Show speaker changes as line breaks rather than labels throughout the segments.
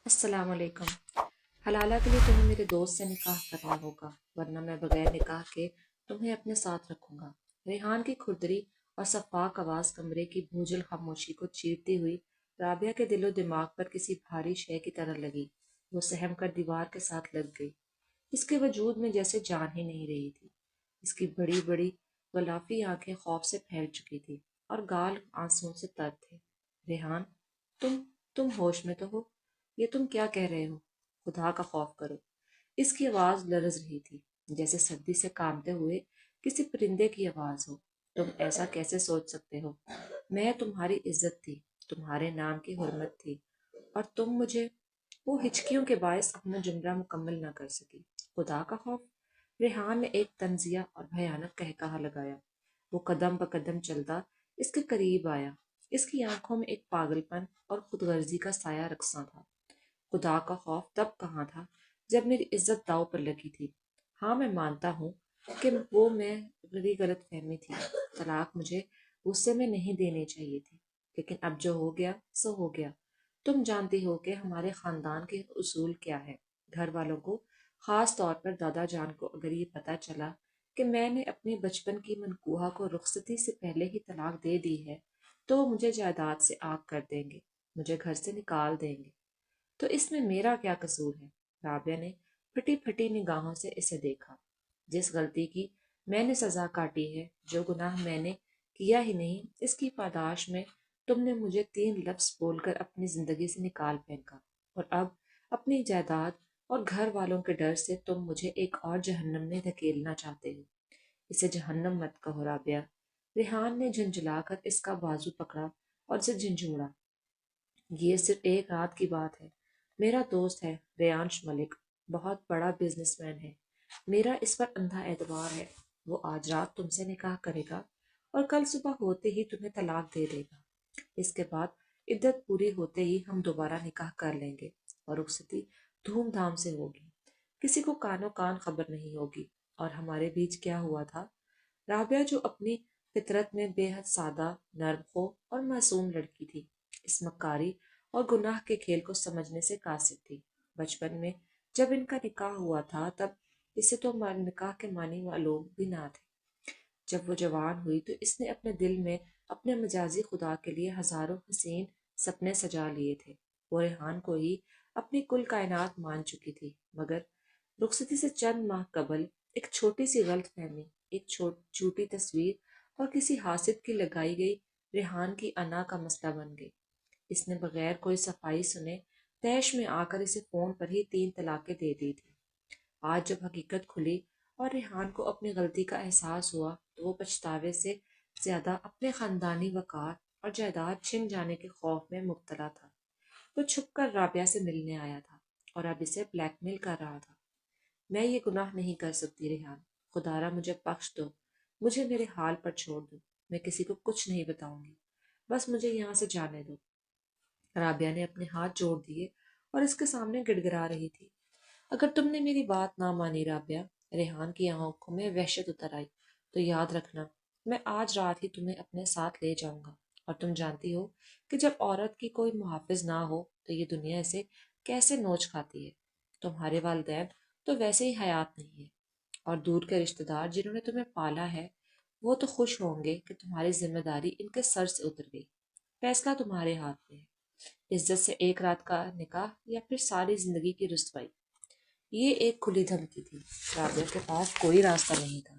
السلام علیکم۔ حلالہ کے لیے تمہیں میرے دوست سے نکاح کرنا ہوگا، ورنہ میں بغیر نکاح کے تمہیں اپنے ساتھ رکھوں گا۔ ریحان کی کھردری اور صفاق آواز کمرے کی بھوجل خاموشی کو چیرتی ہوئی رابعہ کے دل و دماغ پر کسی بھاری شے کی طرح لگی۔ وہ سہم کر دیوار کے ساتھ لگ گئی۔ اس کے وجود میں جیسے جان ہی نہیں رہی تھی۔ اس کی بڑی بڑی غلافی آنکھیں خوف سے پھیل چکی تھی اور گال آنسوؤں سے تر تھے۔ ریحان، تم تم ہوش میں تو ہو؟ یہ تم کیا کہہ رہے ہو؟ خدا کا خوف کرو۔ اس کی آواز لرز رہی تھی، جیسے سردی سے کانپتے ہوئے کسی پرندے کی آواز ہو۔ تم ایسا کیسے سوچ سکتے ہو؟ میں تمہاری عزت تھی، تمہارے نام کی حرمت تھی، اور تم مجھے… وہ ہچکیوں کے باعث اپنا جملہ مکمل نہ کر سکی۔ خدا کا خوف؟ ریحان نے ایک طنزیہ اور بھیانک قہقہہ لگایا۔ وہ قدم بقدم چلتا اس کے قریب آیا۔ اس کی آنکھوں میں ایک پاگل پن اور خود غرضی کا سایہ رقصاں تھا۔ خدا کا خوف تب کہاں تھا جب میری عزت داؤ پر لگی تھی۔ ہاں، میں مانتا ہوں کہ وہ میری غلط فہمی تھی۔ طلاق مجھے غصے میں نہیں دینی چاہیے تھی، لیکن اب جو ہو گیا سو ہو گیا۔ تم جانتی ہو کہ ہمارے خاندان کے اصول کیا ہے۔ گھر والوں کو، خاص طور پر دادا جان کو، اگر یہ پتہ چلا کہ میں نے اپنی بچپن کی منکوحہ کو رخصتی سے پہلے ہی طلاق دے دی ہے تو وہ مجھے جائیداد سے آگ کر دیں گے، مجھے گھر سے نکال دیں گے۔ تو اس میں میرا کیا قصور ہے؟ رابعہ نے پھٹی پھٹی نگاہوں سے اسے دیکھا۔ جس غلطی کی میں نے سزا کاٹی ہے، جو گناہ میں نے کیا ہی نہیں، اس کی پاداش میں تم نے مجھے 3 لفظ بول کر اپنی زندگی سے نکال پھینکا، اور اب اپنی جائیداد اور گھر والوں کے ڈر سے تم مجھے ایک اور جہنم میں دھکیلنا چاہتے ہو۔ اسے جہنم مت کہو رابعہ۔ ریحان نے جھنجھلا کر اس کا بازو پکڑا اور اسے جھنجھوڑا۔ یہ صرف ایک رات کی بات ہے۔ میرا دوست ہے ریانش ملک، بہت بڑا بزنس مین ہے۔ میرا اس پر اندھا اعتبار ہے۔ وہ آج رات تم سے نکاح کرے گا اور کل صبح ہوتے ہی تمہیں طلاق دے دے گا۔ اس کے بعد عدت پوری ہوتے ہی ہم دوبارہ نکاح کر لیں گے اور رخصتی دھوم دھام سے ہوگی۔ کسی کو کانوں کان خبر نہیں ہوگی۔ اور ہمارے بیچ کیا ہوا تھا؟ رابعہ، جو اپنی فطرت میں بے حد سادہ، نرم خو اور معصوم لڑکی تھی، اس مکاری اور گناہ کے کھیل کو سمجھنے سے قاصر تھی۔ بچپن میں جب ان کا نکاح ہوا تھا تب اسے تو نکاح کے معنی معلوم بھی نہ تھے۔ جب وہ جوان ہوئی تو اس نے اپنے دل میں اپنے مجازی خدا کے لیے ہزاروں حسین سپنے سجا لیے تھے۔ وہ ریحان کو ہی اپنی کل کائنات مان چکی تھی، مگر رخصتی سے چند ماہ قبل ایک چھوٹی سی غلط فہمی، ایک جھوٹی تصویر اور کسی حاسد کی لگائی گئی ریحان کی انا کا مسئلہ بن گئی۔ اس نے بغیر کوئی صفائی سنے طیش میں آ کر اسے فون پر ہی 3 طلاقیں دے دی تھی۔ آج جب حقیقت کھلی اور ریحان کو اپنی غلطی کا احساس ہوا تو وہ پچھتاوے سے زیادہ اپنے خاندانی وقار اور جائیداد چھن جانے کے خوف میں مبتلا تھا۔ وہ چھپ کر رابعہ سے ملنے آیا تھا اور اب اسے بلیک میل کر رہا تھا۔ میں یہ گناہ نہیں کر سکتی ریحان، خدا را مجھے بخش دو، مجھے میرے حال پر چھوڑ دو، میں کسی کو کچھ نہیں بتاؤں گی، بس مجھے یہاں سے جانے دو۔ رابعہ نے اپنے ہاتھ جوڑ دیے اور اس کے سامنے گڑ گڑا رہی تھی۔ اگر تم نے میری بات نہ مانی رابعہ، ریحان کی آنکھوں میں وحشت اتر آئی، تو یاد رکھنا میں آج رات ہی تمہیں اپنے ساتھ لے جاؤں گا۔ اور تم جانتی ہو کہ جب عورت کی کوئی محافظ نہ ہو تو یہ دنیا اسے کیسے نوچ کھاتی ہے۔ تمہارے والدین تو ویسے ہی حیات نہیں ہے، اور دور کے رشتہ دار جنہوں نے تمہیں پالا ہے وہ تو خوش ہوں گے کہ تمہاری ذمہ داری ان کے سر سے اتر گئی۔ فیصلہ تمہارے ہاتھ میں ہے، عزت سے ایک رات کا نکاح یا پھر ساری زندگی کی رسوائی۔ یہ ایک کھلی دھمکی تھی۔ رابعہ کے پاس کوئی راستہ نہیں تھا۔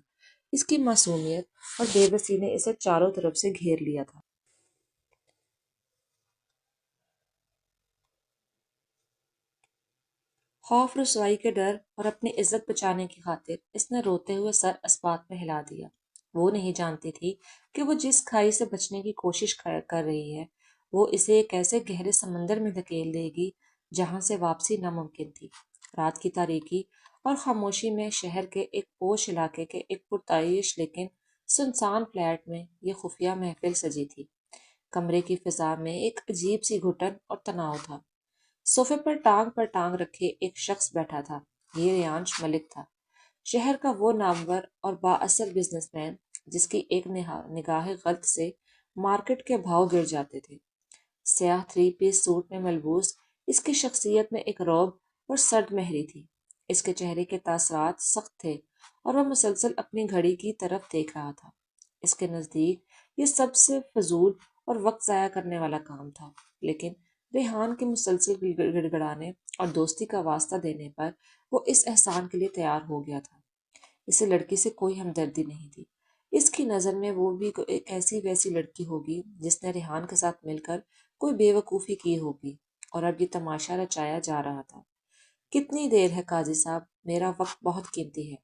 اس کی معصومیت اور بے بسی نے اسے چاروں طرف سے گھیر لیا تھا۔ خوف، رسوائی کے ڈر اور اپنی عزت بچانے کی خاطر اس نے روتے ہوئے سر اسبات میں ہلا دیا۔ وہ نہیں جانتی تھی کہ وہ جس کھائی سے بچنے کی کوشش کر رہی ہے وہ اسے ایک ایسے گہرے سمندر میں دھکیل دے گی جہاں سے واپسی ناممکن تھی۔ رات کی تاریکی اور خاموشی میں شہر کے ایک پوش علاقے کے ایک پرتعیش لیکن سنسان فلیٹ میں یہ خفیہ محفل سجی تھی۔ کمرے کی فضا میں ایک عجیب سی گھٹن اور تناؤ تھا۔ صوفے پر ٹانگ رکھے ایک شخص بیٹھا تھا۔ یہ ریانش ملک تھا، شہر کا وہ نامور اور بااثر بزنس مین جس کی ایک نگاہ غلط سے مارکیٹ کے بھاؤ گر جاتے تھے۔ سیاہ 3 پیس سوٹ میں ملبوس اس کی شخصیت میں ایک رعب اور سرد مہری تھی۔ اس کے چہرے کے تاثرات سخت تھے اور وہ مسلسل اپنی گھڑی کی طرف دیکھ رہا تھا۔ اس کے نزدیک یہ سب سے فضول اور وقت ضائع کرنے والا کام تھا، لیکن ریحان کے مسلسل گڑ گڑانے اور دوستی کا واسطہ دینے پر وہ اس احسان کے لیے تیار ہو گیا تھا۔ اسے لڑکی سے کوئی ہمدردی نہیں تھی۔ اس کی نظر میں وہ بھی ایک ایسی ویسی لڑکی ہوگی جس نے ریحان کے ساتھ مل کر کوئی بے وقوفی کی ہوگی، اور اب یہ تماشا رچایا جا رہا تھا۔ کتنی دیر ہے قاضی صاحب، میرا وقت بہت قیمتی ہے،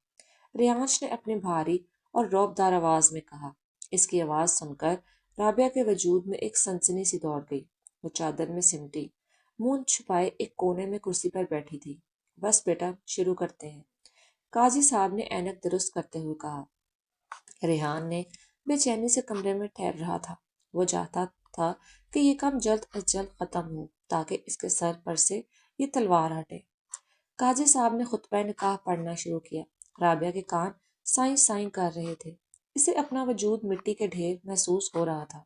ریانش نے اپنی بھاری اور رعبدار آواز میں کہا۔ اس کی آواز سن کر رابعہ کے وجود میں ایک سنسنی سی دوڑ گئی۔ وہ چادر میں سمٹی منہ چھپائے ایک کونے میں کرسی پر بیٹھی تھی۔ بس بیٹا، شروع کرتے ہیں، قاضی صاحب نے اینک درست کرتے ہوئے کہا۔ ریحان نے بے چینی سے کمرے میں ٹھہر رہا تھا۔ وہ چاہتا تھا کہ یہ کام جلد از جلد ختم ہو تاکہ اس کے سر پر سے یہ تلوار ہٹے۔ قاضی صاحب نے خطبہ نکاح پڑھنا شروع کیا۔ رابعہ کے کان سائیں سائیں کر رہے تھے۔ اسے اپنا وجود مٹی کے ڈھیر محسوس ہو رہا تھا۔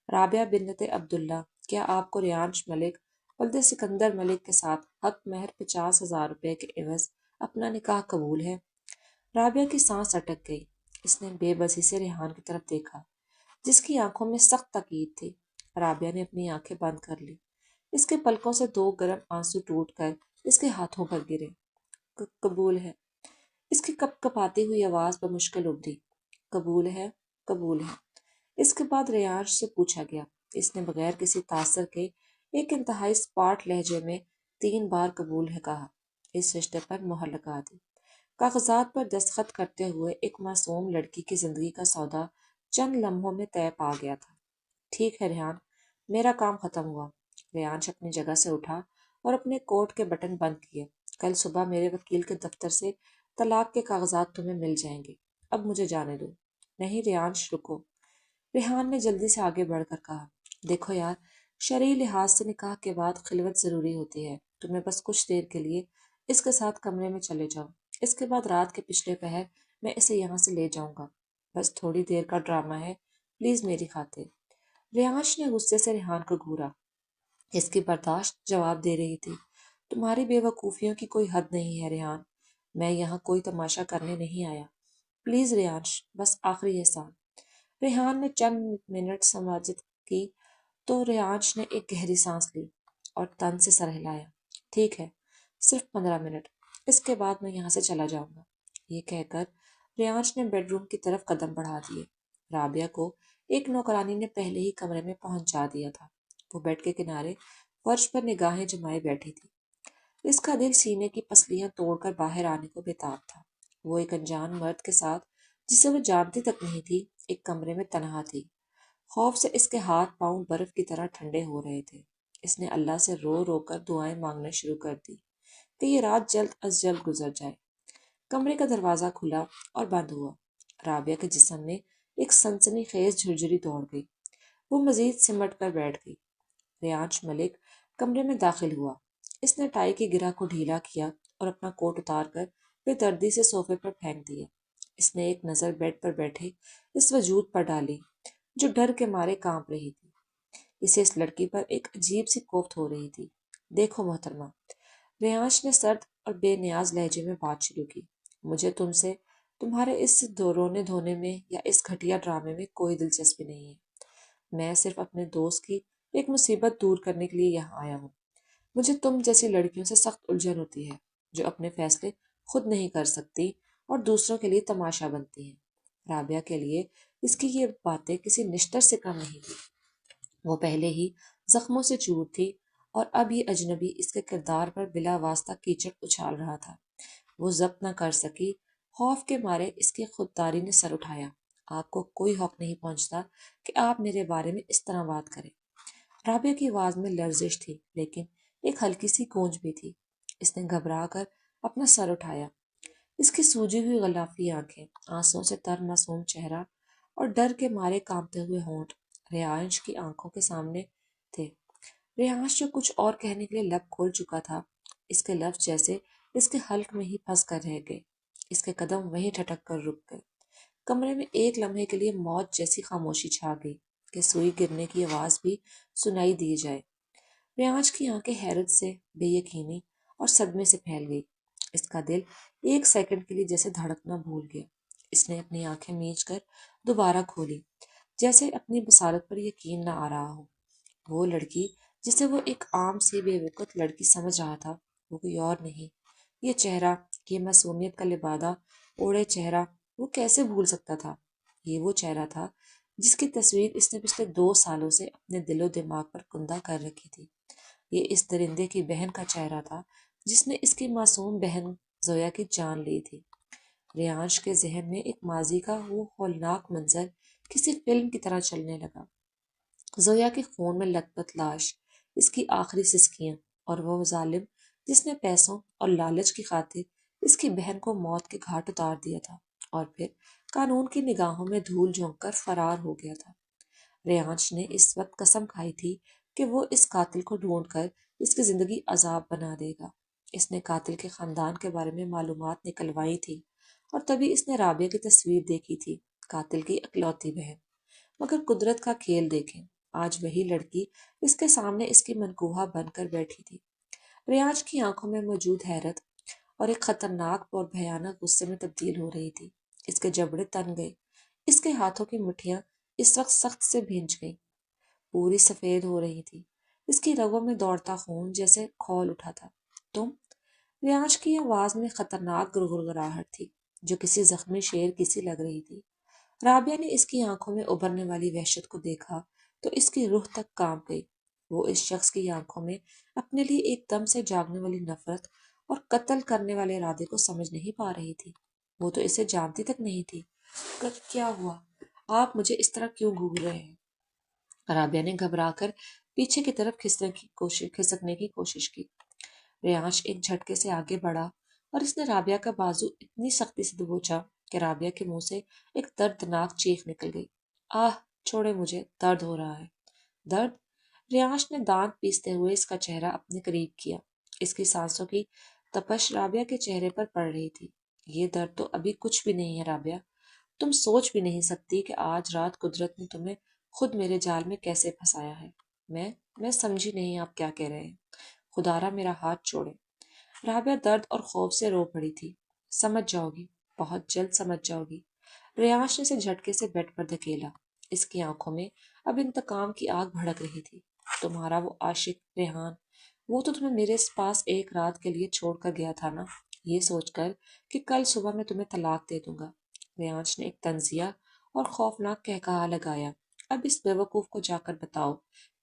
رابعہ بنت عبداللہ، کیا آپ کو ریانش ملک ولد سکندر ملک کے ساتھ حق مہر 50,000 روپے کے عوض اپنا نکاح قبول ہے؟ رابعہ کی سانس اٹک گئی۔ اس نے بے بسی سے ریحان کی طرف دیکھا، جس کی آنکھوں میں سخت تاکید تھی۔ رابعہ نے اپنی آنکھیں بند کر لی۔ اس کے پلکوں سے 2 گرم آنسو ٹوٹ کر اس کے ہاتھوں پر گرے۔ قبول ہے، اس کی کپ کپاتی ہوئی آواز بمشکل ابھری۔ قبول ہے، قبول ہے۔ اس کے بعد ریانش سے پوچھا گیا۔ اس نے بغیر کسی تاثر کے ایک انتہائی سپاٹ لہجے میں 3 بار قبول ہے کہا۔ اس رشتے پر مہر لگا دی۔ کاغذات پر دستخط کرتے ہوئے ایک معصوم لڑکی کی زندگی کا سودا چند لمحوں میں طے پا گیا تھا۔ ٹھیک ہے ریحان، میرا کام ختم ہوا۔ ریانش اپنی جگہ سے اٹھا اور اپنے کوٹ کے بٹن بند کیے۔ کل صبح میرے وکیل کے دفتر سے طلاق کے کاغذات تمہیں مل جائیں گے۔ اب مجھے جانے دو۔ نہیں ریانش، رکو، ریحان نے جلدی سے آگے بڑھ کر کہا۔ دیکھو یار، شرعی لحاظ سے نکاح کے بعد خلوت ضروری ہوتی ہے۔ تمہیں بس کچھ دیر کے لیے اس کے ساتھ کمرے میں چلے جاؤ۔ اس کے بعد رات کے پچھلے پہر میں اسے یہاں سے لے جاؤں گا۔ بس تھوڑی دیر کا ڈرامہ ہے، پلیز میری خاطر۔ ریانش نے غصے سے ریحان کو گھورا۔ اس کی برداشت جواب دے رہی تھی۔ تمہاری بے وقوفیوں کی کوئی حد نہیں ہے ریحان، میں یہاں کوئی تماشا کرنے نہیں آیا۔ پلیز ریانش، بس آخری احسان۔ ریحان نے چند منٹ سماجت کی تو ریانش نے ایک گہری سانس لی اور تن سے سر ہلایا۔ ٹھیک ہے، صرف 15 منٹ، اس کے بعد میں یہاں سے چلا جاؤں گا۔ یہ کہہ کر ریانش نے بیڈ روم کی طرف قدم بڑھا دیے۔ رابعہ کو ایک نوکرانی نے پہلے ہی کمرے میں پہنچا دیا تھا۔ وہ بیڈ کے کنارے فرش پر نگاہیں جمائے بیٹھی تھی۔ اس کا دل سینے کی پسلیاں توڑ کر باہر آنے کو بےتاب تھا۔ وہ ایک انجان مرد کے ساتھ، جسے وہ جانتی تک نہیں تھی، ایک کمرے میں تنہا تھی۔ خوف سے اس کے ہاتھ پاؤں برف کی طرح ٹھنڈے ہو رہے تھے۔ اس نے اللہ سے رو رو کر دعائیں مانگنا شروع کر دی کہ یہ رات جلد از جلد گزر جائے۔ کمرے کا دروازہ کھلا اور بند ہوا۔ رابعہ کے جسم میں ایک سنسنی خیز جھرجھری دوڑ گئی۔ وہ مزید سمٹ کر بیٹھ گئی۔ ریانش ملک کمرے میں داخل ہوا۔ اس نے ٹائی کی گرہ کو ڈھیلا کیا اور اپنا کوٹ اتار کر بے دردی سے صوفے پر پھینک دیا۔ اس نے ایک نظر بیڈ پر بیٹھے اس وجود پر ڈالی جو ڈر کے مارے کانپ رہی تھی۔ اسے اس لڑکی پر ایک عجیب سی کوفت ہو رہی تھی۔ دیکھو محترمہ، ریانش نے سرد اور بے نیاز لہجے میں بات شروع کی، مجھے تم سے تمہارے اس رونے دھونے میں یا اس گھٹیا ڈرامے میں کوئی دلچسپی نہیں ہے۔ میں صرف اپنے دوست کی ایک مصیبت دور کرنے کے لیے یہاں آیا ہوں۔ مجھے تم جیسی لڑکیوں سے سخت الجھن ہوتی ہے جو اپنے فیصلے خود نہیں کر سکتی اور دوسروں کے لیے تماشا بنتی ہیں۔ رابعہ کے لیے اس کی یہ باتیں کسی نشتر سے کم نہیں تھی۔ وہ پہلے ہی زخموں سے چور تھی اور اب یہ اجنبی اس کے کردار پر بلا واسطہ کیچڑ اچھال رہا تھا۔ وہ ضبط نہ کر سکی۔ خوف کے مارے اس کی خودداری نے سر اٹھایا۔ آپ کو کوئی حق نہیں پہنچتا کہ آپ میرے بارے میں اس طرح بات کریں۔ رابعہ کی آواز میں لرزش تھی، لیکن ایک ہلکی سی گونج بھی تھی۔ اس نے گھبرا کر اپنا سر اٹھایا۔ اس کی سوجی ہوئی غلافی آنکھیں، آنسوؤں سے تر معصوم چہرہ اور ڈر کے مارے کانپتے ہوئے ہونٹ ریانش کی آنکھوں کے سامنے تھے۔ ریانش جو کچھ اور کہنے کے لیے لب کھول چکا تھا، اس کے لفظ جیسے اس کے حلق میں ہی پھنس کر رہ گئے۔ اس کے قدم وہیں ٹھٹک کر رک گئے۔ کمرے میں ایک لمحے کے لیے موت جیسی خاموشی چھا گئی کہ سوئی گرنے کی آواز بھی سنائی دی جائے۔ ریانش کی آنکھیں حیرت سے، بے یقینی اور صدمے سے پھیل گئی۔ اس کا دل ایک سیکنڈ کے لیے جیسے دھڑکنا بھول گیا۔ اس نے اپنی آنکھیں میچ کر دوبارہ کھولی، جیسے اپنی بصارت پر یقین نہ آ رہا ہو۔ وہ لڑکی جسے وہ ایک عام سی بے وقت لڑکی سمجھ رہا تھا، وہ کوئی اور نہیں۔ یہ چہرہ، یہ معصومیت کا لبادہ اوڑھے چہرہ، وہ کیسے بھول سکتا تھا؟ یہ وہ چہرہ تھا جس کی تصویر اس نے پچھلے 2 سالوں سے اپنے دل و دماغ پر کندہ کر رکھی تھی۔ یہ اس درندے کی بہن کا چہرہ تھا جس نے اس کی معصوم بہن زویا کی جان لی تھی۔ ریانش کے ذہن میں ایک ماضی کا وہ ہولناک منظر کسی فلم کی طرح چلنے لگا۔ زویا کے خون میں لت پت لاش، اس کی آخری سسکیاں، اور وہ ظالم جس نے پیسوں اور لالچ کی خاطر اس کی بہن کو موت کے گھاٹ اتار دیا تھا اور پھر قانون کی نگاہوں میں دھول جھونک کر فرار ہو گیا تھا۔ ریانش نے اس وقت قسم کھائی تھی کہ وہ اس قاتل کو ڈھونڈ کر اس کی زندگی عذاب بنا دے گا۔ اس نے قاتل کے خاندان کے بارے میں معلومات نکلوائی تھی اور تبھی اس نے رابعہ کی تصویر دیکھی تھی، قاتل کی اکلوتی بہن۔ مگر قدرت کا کھیل دیکھیں، آج وہی لڑکی اس کے سامنے اس کی منکوہہ بن کر بیٹھی تھی۔ ریاض کی آنکھوں میں موجود حیرت اور ایک خطرناک اور بھیانک غصے میں تبدیل ہو رہی تھی۔ اس کے جبڑے تن گئے، اس کے ہاتھوں کی مٹھیاں اس وقت سخت سے بھینج گئیں، پوری سفید ہو رہی تھی۔ اس کی رگوں میں دوڑتا خون جیسے کھول اٹھا تھا۔ تم؟ ریاض کی آواز میں خطرناک گڑگڑاہٹ تھی جو کسی زخمی شیر کی سی لگ رہی تھی۔ رابعہ نے اس کی آنکھوں میں ابھرنے والی وحشت کو دیکھا تو اس کی روح تک کانپ گئی۔ وہ اس شخص کی آنکھوں میں اپنے لیے ایک دم سے جاگنے والی نفرت اور قتل کرنے والے ارادے کو سمجھ نہیں پا رہی تھی۔ وہ تو اسے جانتی تک نہیں تھی۔ کیا ہوا؟ آپ مجھے اس طرح کیوں گھور رہے ہیں؟ رابعہ نے گھبرا کر پیچھے کی طرف کھسکنے کی کوشش کی۔ ریانش ایک جھٹکے سے آگے بڑھا اور اس نے رابعہ کا بازو اتنی سختی سے دبوچا کہ رابعہ کے منہ سے ایک دردناک چیخ نکل گئی۔ آہ، چھوڑے مجھے، درد ہو رہا ہے۔ درد؟ ریانش نے دانت پیستے ہوئے اس کا چہرہ اپنے قریب کیا۔ اس کی سانسوں کی تپش رابعہ کے چہرے پر پڑ رہی تھی۔ یہ درد تو ابھی کچھ بھی نہیں ہے رابعہ۔ تم سوچ بھی نہیں سکتی کہ آج رات قدرت نے تمہیں خود میرے جال میں کیسے پھنسایا ہے۔ میں سمجھی نہیں آپ کیا کہہ رہے ہیں۔ خدارا میرا ہاتھ چھوڑے۔ رابعہ درد اور خوف سے رو پڑی تھی۔ سمجھ جاؤ گی، بہت جلد سمجھ جاؤ گی۔ ریانش نے اسے جھٹکے سے بیڈ پر دھکیلا۔ اس کی آنکھوں میں اب انتقام کی آگ بھڑک رہی تھی۔ تمہارا وہ عاشق ریحان، وہ تو تمہیں میرے پاس ایک رات کے لیے چھوڑ کر گیا تھا نا، یہ سوچ کر کہ کل صبح میں تمہیں طلاق دے دوں گا۔ ریانش نے ایک طنزیہ اور خوفناک قہقہا لگایا۔ اب اس بیوقوف کو جا کر بتاؤ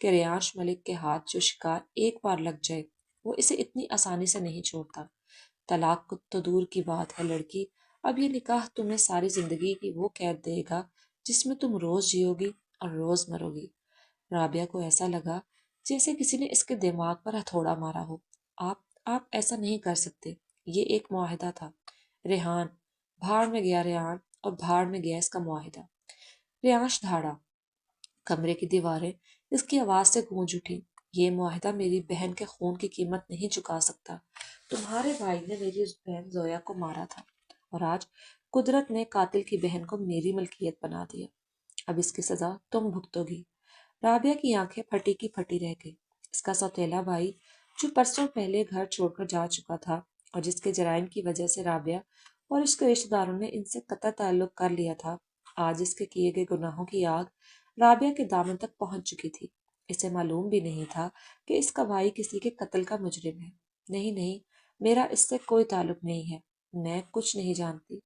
کہ ریانش ملک کے ہاتھ جو شکار ایک بار لگ جائے وہ اسے اتنی آسانی سے نہیں چھوڑتا۔ طلاق تو دور کی بات ہے لڑکی، اب یہ نکاح تمہیں ساری زندگی کی وہ قید دے گا جس میں تم روز جیو گی اور روز مرو گی۔ رابعہ کو ایسا لگا جیسے کسی نے اس کے دماغ پر ہتھوڑا مارا ہو۔ آپ ایسا نہیں کر سکتے، یہ ایک معاہدہ تھا۔ ریحان، بھاڑ میں گیا ریحان، اور بھاڑ میں گیا اس کا معاہدہ۔ ریانش دھاڑا۔ کمرے کی دیواریں اس کی آواز سے گونج اٹھی۔ یہ معاہدہ میری بہن کے خون کی قیمت نہیں چکا سکتا۔ تمہارے بھائی نے میری اس بہن زویا کو مارا تھا اور آج قدرت نے قاتل کی بہن کو میری ملکیت بنا دیا۔ اب اس کی سزا تم بھگتو گی۔ رابعہ کی آنکھیں پھٹی کی پھٹی رہ گئی۔ اس کا سوتیلا بھائی جو پرسوں پہلے گھر چھوڑ کر جا چکا تھا اور جس کے جرائم کی وجہ سے رابعہ اور اس کے رشتہ داروں نے ان سے قطع تعلق کر لیا تھا، آج اس کے کیے گئے گناہوں کی آگ رابعہ کے دامن تک پہنچ چکی تھی۔ اسے معلوم بھی نہیں تھا کہ اس کا بھائی کسی کے قتل کا مجرم ہے۔ نہیں، میرا اس سے کوئی تعلق نہیں ہے، میں کچھ نہیں جانتی۔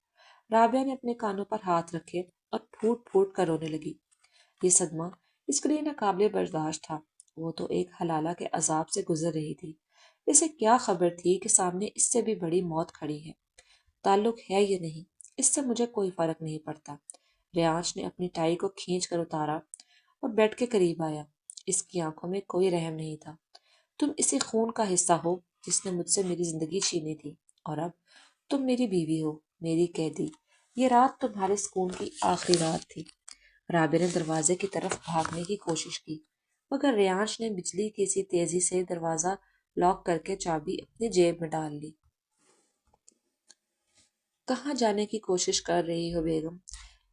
رابعہ نے اپنے کانوں پر ہاتھ رکھے اور پھوٹ پھوٹ کر رونے لگی۔ یہ صدمہ اس کے لیے ناقابل برداشت تھا۔ وہ تو ایک حلالہ کے عذاب سے گزر رہی تھی۔ اسے کیا خبر تھی کہ سامنے اس سے بھی بڑی موت کھڑی ہے۔ تعلق ہے یا نہیں، اس سے مجھے کوئی فرق نہیں پڑتا۔ ریانش نے اپنی ٹائی کو کھینچ کر اتارا اور بیڈ کے قریب آیا۔ اس کی آنکھوں میں کوئی رحم نہیں تھا۔ تم اسی خون کا حصہ ہو جس نے مجھ سے میری زندگی چھینی تھی، اور اب تم میری بیوی ہو، میری قیدی۔ یہ رات تمہارے سکون کی آخری رات تھی۔ رابعہ نے دروازے کی طرف بھاگنے کی کوشش کی، مگر ریانش نے بجلی کی سی تیزی سے دروازہ لاک کر کے چابی اپنی جیب میں ڈال لی۔ کہاں جانے کی کوشش کر رہی ہو بیگم؟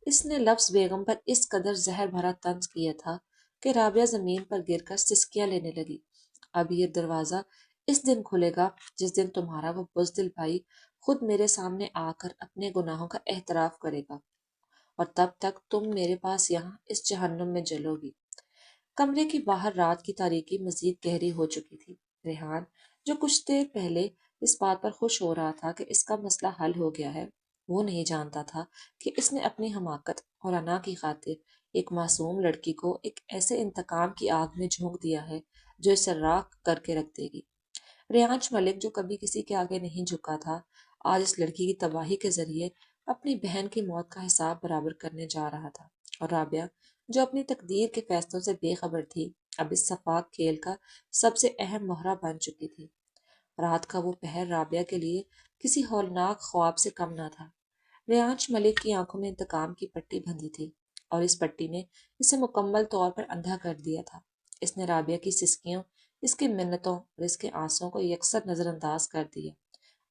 اس نے لفظ بیگم پر اس قدر زہر بھرا طنز کیا تھا کہ رابعہ زمین پر گر کر سسکیاں لینے لگی۔ اب یہ دروازہ اس دن کھلے گا جس دن تمہارا وہ بزدل بھائی خود میرے سامنے آ کر اپنے گناہوں کا اعتراف کرے گا، اور تب تک تم میرے پاس یہاں اس جہنم میں جلو گی۔ کمرے کی باہر رات کی تاریکی مزید گہری ہو چکی تھی۔ ریحان، جو کچھ دیر پہلے اس بات پر خوش ہو رہا تھا کہ اس کا مسئلہ حل ہو گیا ہے، وہ نہیں جانتا تھا کہ اس نے اپنی حماقت اور انا کی خاطر ایک معصوم لڑکی کو ایک ایسے انتقام کی آگ میں جھونک دیا ہے جو اسے راکھ کر کے رکھ دے گی۔ ریانش ملک، جو کبھی کسی کے آگے نہیں جھکا تھا، آج اس لڑکی کی تباہی کے ذریعے اپنی بہن کی موت کا حساب برابر کرنے جا رہا تھا، اور رابعہ، جو اپنی تقدیر کے فیصلوں سے بے خبر تھی، اب اس شفاق کھیل کا سب سے اہم مہرہ بن چکی تھی۔ رات کا وہ پہر رابعہ کے لیے کسی ہولناک خواب سے کم نہ تھا۔ ریانش ملک کی آنکھوں میں انتقام کی پٹی بندھی تھی، اور اس پٹی نے اسے مکمل طور پر اندھا کر دیا تھا۔ اس نے رابعہ کی سسکیوں، اس کی منتوں اور اس کے آنسوں کو یکسر نظر انداز کر دیا۔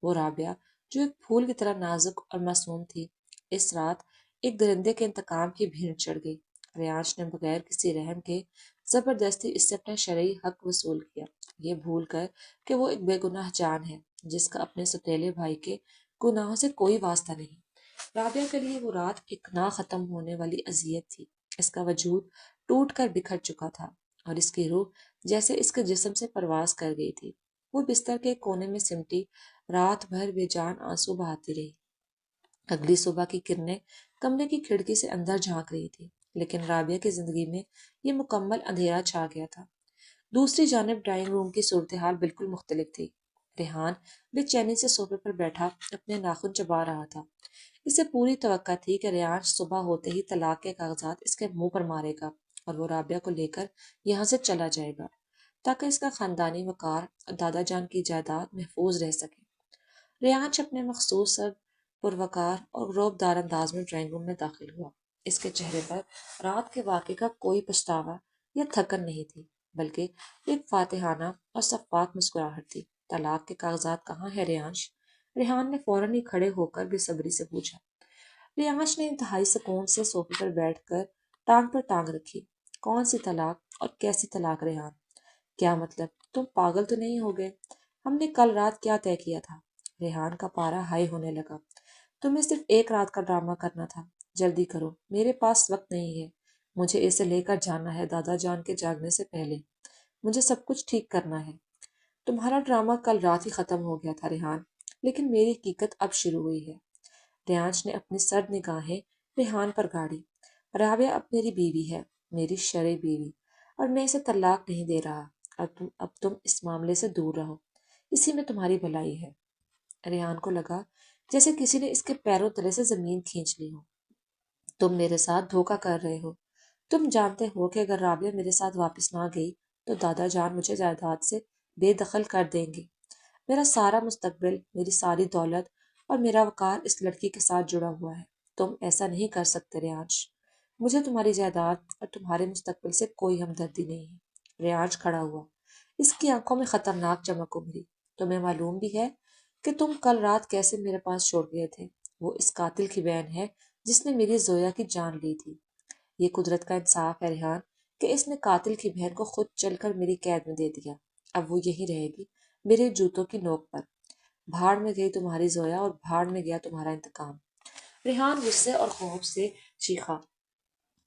وہ رابعہ، جو ایک پھول کی طرح نازک اور معصوم تھی، اس رات ایک درندے کے انتقام کی بھیڑ چڑھ گئی۔ ریانش نے بغیر کسی رحم کے زبردستی اس سے اپنا شرعی حق وصول کیا، یہ بھول کر کہ وہ ایک بے گناہ جان ہے جس کا اپنے سوتیلے بھائی کے گناہوں سے کوئی واسطہ نہیں۔ رابعہ کے لیے وہ رات ایک نہ ختم ہونے والی اذیت تھی۔ اس کا وجود ٹوٹ کر بکھر چکا تھا، اور اس کی روح جیسے اس کے جسم سے پرواز کر گئی تھی۔ وہ بستر کے کونے میں سمٹی رات بھر بے جان آنسو بہاتی رہی۔ اگلی صبح کی کرنیں کمرے کی کھڑکی سے اندر جھانک رہی تھی، لیکن رابعہ کی زندگی میں یہ مکمل اندھیرا چھا گیا تھا۔ دوسری جانب ڈرائنگ روم کی صورتحال بالکل مختلف تھی۔ ریحان بے چینی سے صوفے پر بیٹھا اپنے ناخن چبا رہا تھا۔ اسے پوری توقع تھی کہ ریانش صبح ہوتے ہی طلاق کے کاغذات اس کے منہ پر مارے گا اور وہ رابعہ کو لے کر یہاں سے چلا جائے گا، تاکہ اس کا خاندانی وقار اور دادا جان کی جائیداد محفوظ رہ سکے۔ ریانش اپنے مخصوص سر پروقار اور روبدار انداز میں ڈرائنگ روم میں داخل ہوا۔ اس کے چہرے پر رات کے واقعے کا کوئی پچھتاوا یا تھکن نہیں تھی، بلکہ ایک فاتحانہ اور شفاف مسکراہٹ تھی۔ طلاق کے کاغذات کہاں ہے ریانش؟ ریحان نے فوراً ہی کھڑے ہو کر بے صبری سے پوچھا۔ ریانش نے انتہائی سکون سے صوفے پر بیٹھ کر ٹانگ پر ٹانگ رکھی۔ کون سی طلاق اور کیسی طلاق ریحان؟ کیا مطلب؟ تم پاگل تو نہیں ہو گئے؟ ہم نے کل رات کیا طے کیا تھا؟ ریحان کا پارا ہائی ہونے لگا۔ تمہیں صرف ایک رات کا ڈرامہ کرنا تھا، جلدی کرو، میرے پاس وقت نہیں ہے، مجھے اسے لے کر جانا ہے دادا جان کے جاگنے سے پہلے، مجھے سب کچھ ٹھیک کرنا ہے۔ تمہارا ڈرامہ کل رات ہی ختم ہو گیا تھا ریحان، لیکن میری حقیقت اب شروع ہوئی ہے۔ ریانش نے اپنی سرد نگاہیں ریحان پر گاڑی۔ رابعہ اب میری بیوی ہے، میری شرعی بیوی، اور میں اسے طلاق نہیں دے رہا۔ اب تم اس معاملے سے دور رہو، اسی میں تمہاری بھلائی ہے۔ ریحان کو لگا جیسے کسی نے اس کے پیروں تلے سے زمین کھینچ لی ہو۔ تم میرے ساتھ دھوکہ کر رہے ہو۔ تم جانتے ہو کہ اگر رابعہ میرے ساتھ واپس نہ گئی تو دادا جان مجھے جائیداد سے بے دخل کر دیں گے۔ میرا سارا مستقبل، میری ساری دولت اور میرا وقار اس لڑکی کے ساتھ جڑا ہوا ہے۔ تم ایسا نہیں کر سکتے ریانش۔ مجھے تمہاری جائیداد اور تمہارے مستقبل سے کوئی ہمدردی نہیں ہے۔ ریانش کھڑا ہوا، اس کی آنکھوں میں خطرناک چمک ابھری۔ تمہیں معلوم بھی ہے کہ تم کل رات کیسے میرے پاس چھوڑ گئے تھے؟ وہ اس قاتل کی بہن ہے جس نے میری زویا کی جان لی تھی۔ یہ قدرت کا انصاف ہے ریحان کہ اس نے قاتل کی بہن کو خود چل کر میری قید میں دے دیا۔ اب وہ یہی رہے گی، میرے جوتوں کی نوک پر۔ بھاڑ میں گئی تمہاری زویا اور بھاڑ میں گیا تمہارا انتقام۔ ریحان غصے اور خوف سے چیخا۔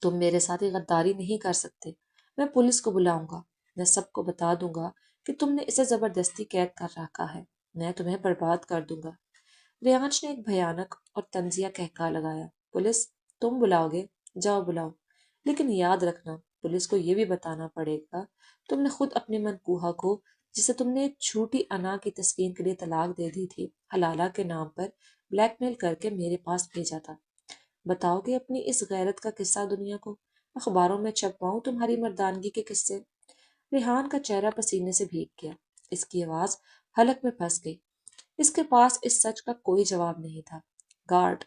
تم میرے ساتھ یہ غداری نہیں کر سکتے، میں پولیس کو بلاؤں گا، میں سب کو بتا دوں گا کہ تم نے اسے زبردستی قید کر رکھا ہے، میں تمہیں برباد کر دوں گا۔ ریانش نے ایک بھیانک اور طنزیہ کہکا لگایا۔ پولیس؟ تم بلاؤ گے؟ جاؤ بلاؤ، لیکن یاد رکھنا پولیس کو یہ بھی بتانا پڑے گا تم نے خود اپنی منکوہا کو، جسے تم نے ایک جھوٹی انا کی تسکین کے لیے طلاق دے دی تھی، حلالہ کے نام پر بلیک میل کر کے میرے پاس بھیجا تھا۔ بتاؤ گے اپنی اس غیرت کا قصہ دنیا کو؟ اخباروں میں چھپواؤں تمہاری مردانگی کے قصے؟ ریحان کا چہرہ پسینے سے بھیگ گیا، اس کی آواز حلق میں پھنس گئی۔ اس کے پاس اس سچ کا کوئی جواب نہیں تھا۔ گارڈ!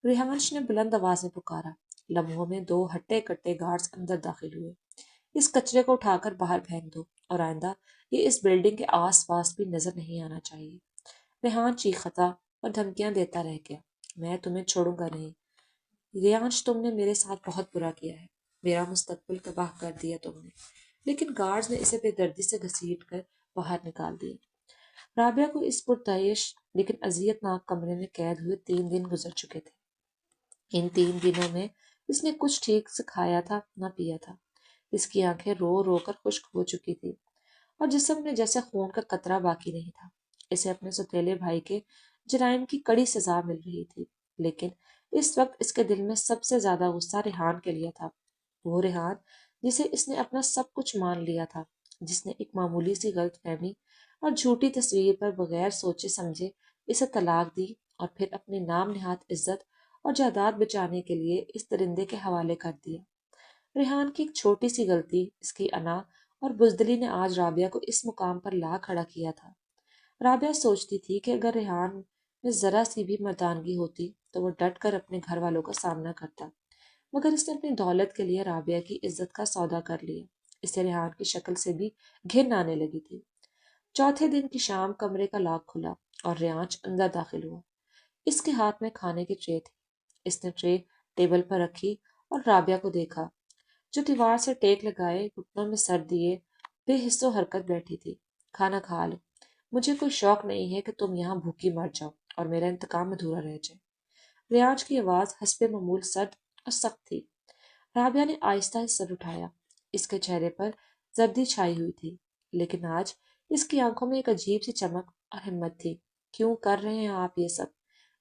ریحانش نے بلند آواز میں پکارا۔ لمحوں میں 2 ہٹے کٹے گارڈز اندر داخل ہوئے۔ اس کچرے کو اٹھا کر باہر پھینک دو، اور آئندہ یہ اس بلڈنگ کے آس پاس بھی نظر نہیں آنا چاہیے۔ ریحان چیختا اور دھمکیاں دیتا رہ گیا۔ میں تمہیں چھوڑوں گا نہیں۔ ریانش، تم نے میرے ساتھ بہت برا کیا ہے، میرا مستقبل تباہ کر دیا تم نے۔ لیکن گارڈز نے اسے بے دردی سے گھسیٹ کر باہر نکال دیا۔ رابعہ کو اس پرتعیش لیکن اذیت ناک کمرے میں قید ہوئے 3 دن گزر چکے تھے۔ ان 3 دنوں میں اس نے کچھ ٹھیک سے کھایا تھا نہ پیا تھا۔ اس کی آنکھیں رو رو کر خشک ہو چکی تھی اور جسم میں جیسے خون کا قطرہ باقی نہیں تھا۔ اسے اپنے سوتیلے بھائی کے جرائم کی کڑی سزا مل رہی تھی، لیکن اس وقت اس کے دل میں سب سے زیادہ غصہ ریحان کے لیے تھا۔ وہ ریحان جسے اس نے اپنا سب کچھ مان لیا تھا، جس نے ایک معمولی سی غلط فہمی اور جھوٹی تصویر پر بغیر سوچے سمجھے اسے طلاق دی اور پھر اپنی نام نہاد عزت اور جائیداد بچانے کے لیے اس درندے کے حوالے کر دیا۔ ریحان کی ایک چھوٹی سی غلطی، اس کی انا اور بزدلی نے آج رابعہ کو اس مقام پر لا کھڑا کیا تھا۔ رابعہ سوچتی تھی کہ اگر ریحان میں ذرا سی بھی مردانگی ہوتی تو وہ ڈٹ کر اپنے گھر والوں کا سامنا کرتا، مگر اس نے اپنی دولت کے لیے رابعہ کی عزت کا سودا کر لیا۔ اسے ریحان کی شکل سے بھی گھن آنے لگی تھی۔ چوتھے دن کی شام کمرے کا لاک کھلا اور ریانچ اندر داخل ہوا۔ اس کے ہاتھ میں کھانے کی ٹرے تھی۔ اس نے ٹرے ٹیبل پر رکھی اور رابعہ کو دیکھا، جو دیوار سے ٹیک لگائے گھٹنوں میں سر دیے بے حس و حرکت بیٹھی تھی۔ کھانا کھا لو، مجھے کوئی شوق نہیں ہے کہ تم یہاں بھوکی مر جاؤ اور میرا انتقام ادھورا رہ جائے۔ ریانچ کی آواز حسب معمول سرد اور سخت تھی۔ رابعہ نے آہستہ سر اٹھایا۔ اس کے چہرے پر زردی چھائی ہوئی تھی، لیکن آج اس کی آنکھوں میں ایک عجیب سی چمک اور ہمت تھی۔ کیوں کر رہے ہیں آپ یہ سب؟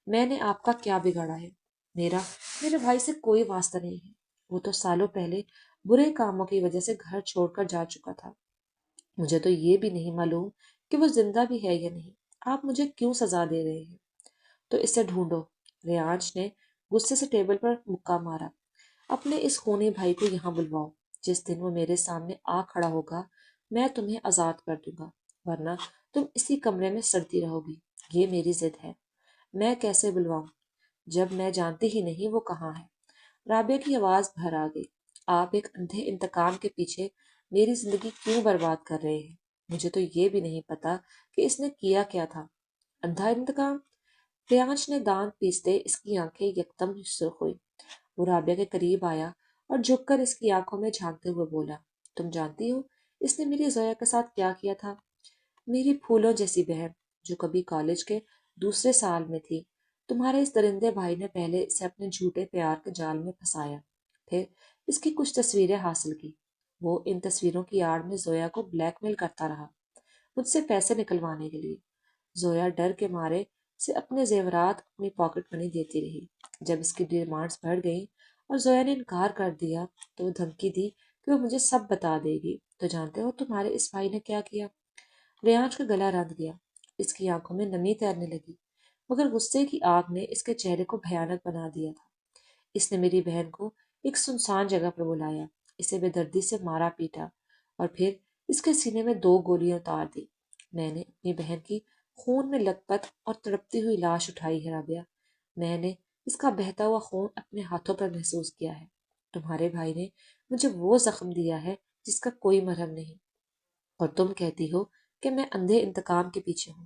میں نے آپ کا کیا بگاڑا ہے؟ میرے بھائی سے کوئی واسطہ نہیں ہے۔ وہ تو سالوں پہلے برے کاموں کی وجہ سے گھر چھوڑ کر جا چکا تھا۔ مجھے تو یہ بھی نہیں معلوم کہ وہ زندہ بھی ہے یا نہیں۔ آپ مجھے کیوں سزا دے رہے ہیں؟ تو اسے ڈھونڈو۔ ریانچ نے غصے سے ٹیبل پر مکہ مارا۔ اپنے اس خونی بھائی کو یہاں بلواؤ۔ جس دن وہ میرے سامنے آ کھڑا ہوگا میں تمہیں آزاد کر دوں گا، ورنہ تم اسی کمرے میں سڑتی رہو گی۔ یہ میری ضد ہے۔ میں کیسے بلواؤں جب میں جانتی ہی نہیں وہ کہاں ہے؟ رابعہ کی آواز بھر آ گئی۔ آپ ایک اندھے انتقام کے پیچھے میری زندگی کیوں برباد کر رہے ہیں؟ مجھے تو یہ بھی نہیں پتا کہ اس نے کیا کیا تھا۔ اندھا انتقام؟ ریانچ نے دانت پیستے اس کی آنکھیں یکدم سرخ ہوئی۔ وہ رابعہ کے قریب آیا اور جھک کر اس کی آنکھوں میں جھانکتے ہوئے بولا، تم جانتی ہو اس نے میری زویا کے ساتھ کیا کیا تھا؟ میری پھولوں جیسی بہن جو کبھی کالج کے دوسرے سال میں تھی، تمہارے اس درندے بھائی نے پہلے اسے اپنے جھوٹے پیار کے جال میں پھنسایا، پھر اس کی کچھ تصویریں حاصل کی۔ وہ ان تصویروں کی آڑ میں زویا کو بلیک میل کرتا رہا، مجھ سے پیسے نکلوانے کے لیے۔ زویا ڈر کے مارے سے اپنے زیورات اپنی پاکٹ منی دیتی رہی۔ جب اس کی ڈیمانڈز بڑھ گئیں اور زویا نے انکار کر دیا تو وہ دھمکی دی کہ وہ مجھے سب بتا دے گی۔ تو جانتے ہو تمہارے اس بھائی نے کیا کیا؟ ریانچ کا گلا رند گیا۔ اس کی آنکھوں میں نمی تیرنے لگی، مگر غصے کی آگ نے اس کے چہرے کو بھیانک بنا دیا تھا۔ اس نے میری بہن کو ایک سنسان جگہ پر بلایا، اسے بے دردی سے مارا پیٹا اور پھر اس کے سینے میں 2 گولیاں اتار دی۔ میں نے اپنی بہن کی خون میں لت پت اور تڑپتی ہوئی لاش اٹھائی ہے رابعہ۔ میں نے اس کا بہتا ہوا خون اپنے ہاتھوں پر محسوس کیا ہے۔ تمہارے بھائی نے مجھے وہ زخم دیا ہے جس کا کوئی مرہم نہیں، اور تم کہتی ہو کہ میں اندھے انتقام کے پیچھے ہوں۔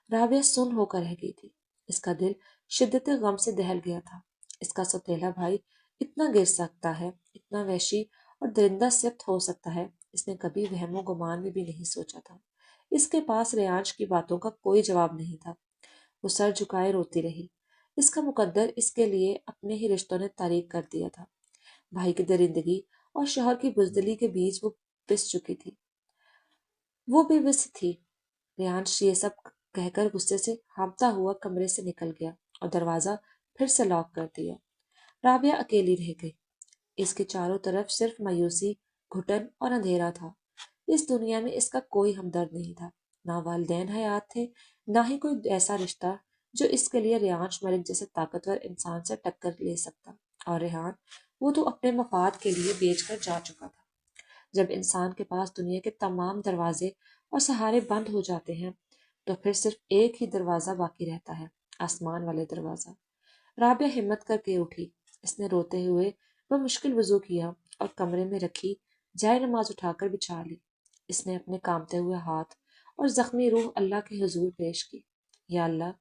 رابعہ سن ہو کر رہ گئی تھی۔ اس کا دل شدت غم سے دہل گیا تھا۔ اس کا سوتیلا بھائی اتنا گر سکتا ہے، اتنا وحشی اور درندہ صفت ہو سکتا ہے، اس نے کبھی وہم و گمان میں بھی نہیں سوچا تھا۔ اس کے پاس ریانچ کی باتوں کا کوئی جواب نہیں تھا۔ وہ سر جھکائے روتی رہی۔ اس کا مقدر اس کے لیے اپنے ہی رشتوں نے تاریک کر دیا تھا۔ بھائی کی درندگی اور شوہر کی بزدلی کے بیچ وہ پس چکی تھی، وہ بے بس تھی۔ ریانچ یہ سب کہہ کر غصے سے ہانپتا ہوا کمرے سے نکل گیا اور دروازہ پھر سے لاک کر دیا۔ رابعہ اکیلی رہ گئی۔ اس کے چاروں طرف صرف مایوسی، گھٹن اور اندھیرا تھا۔ اس دنیا میں اس کا کوئی ہمدرد نہیں تھا، نہ والدین حیات تھے، نہ ہی کوئی ایسا رشتہ جو اس کے لیے ریانچ ملک جیسے طاقتور انسان سے ٹکر لے سکتا۔ اور ریحان، وہ تو اپنے مفاد کے لیے بیچ کر جا چکا تھا۔ جب انسان کے پاس دنیا کے تمام دروازے اور سہارے بند ہو جاتے ہیں تو پھر صرف ایک ہی دروازہ باقی رہتا ہے، آسمان والے دروازہ۔ رابعہ ہمت کر کے اٹھی۔ اس نے روتے ہوئے وہ مشکل وضو کیا اور کمرے میں رکھی جائے نماز اٹھا کر بچھا لی۔ اس نے اپنے کامتے ہوئے ہاتھ اور زخمی روح اللہ کے حضور پیش کی۔ یا اللہ،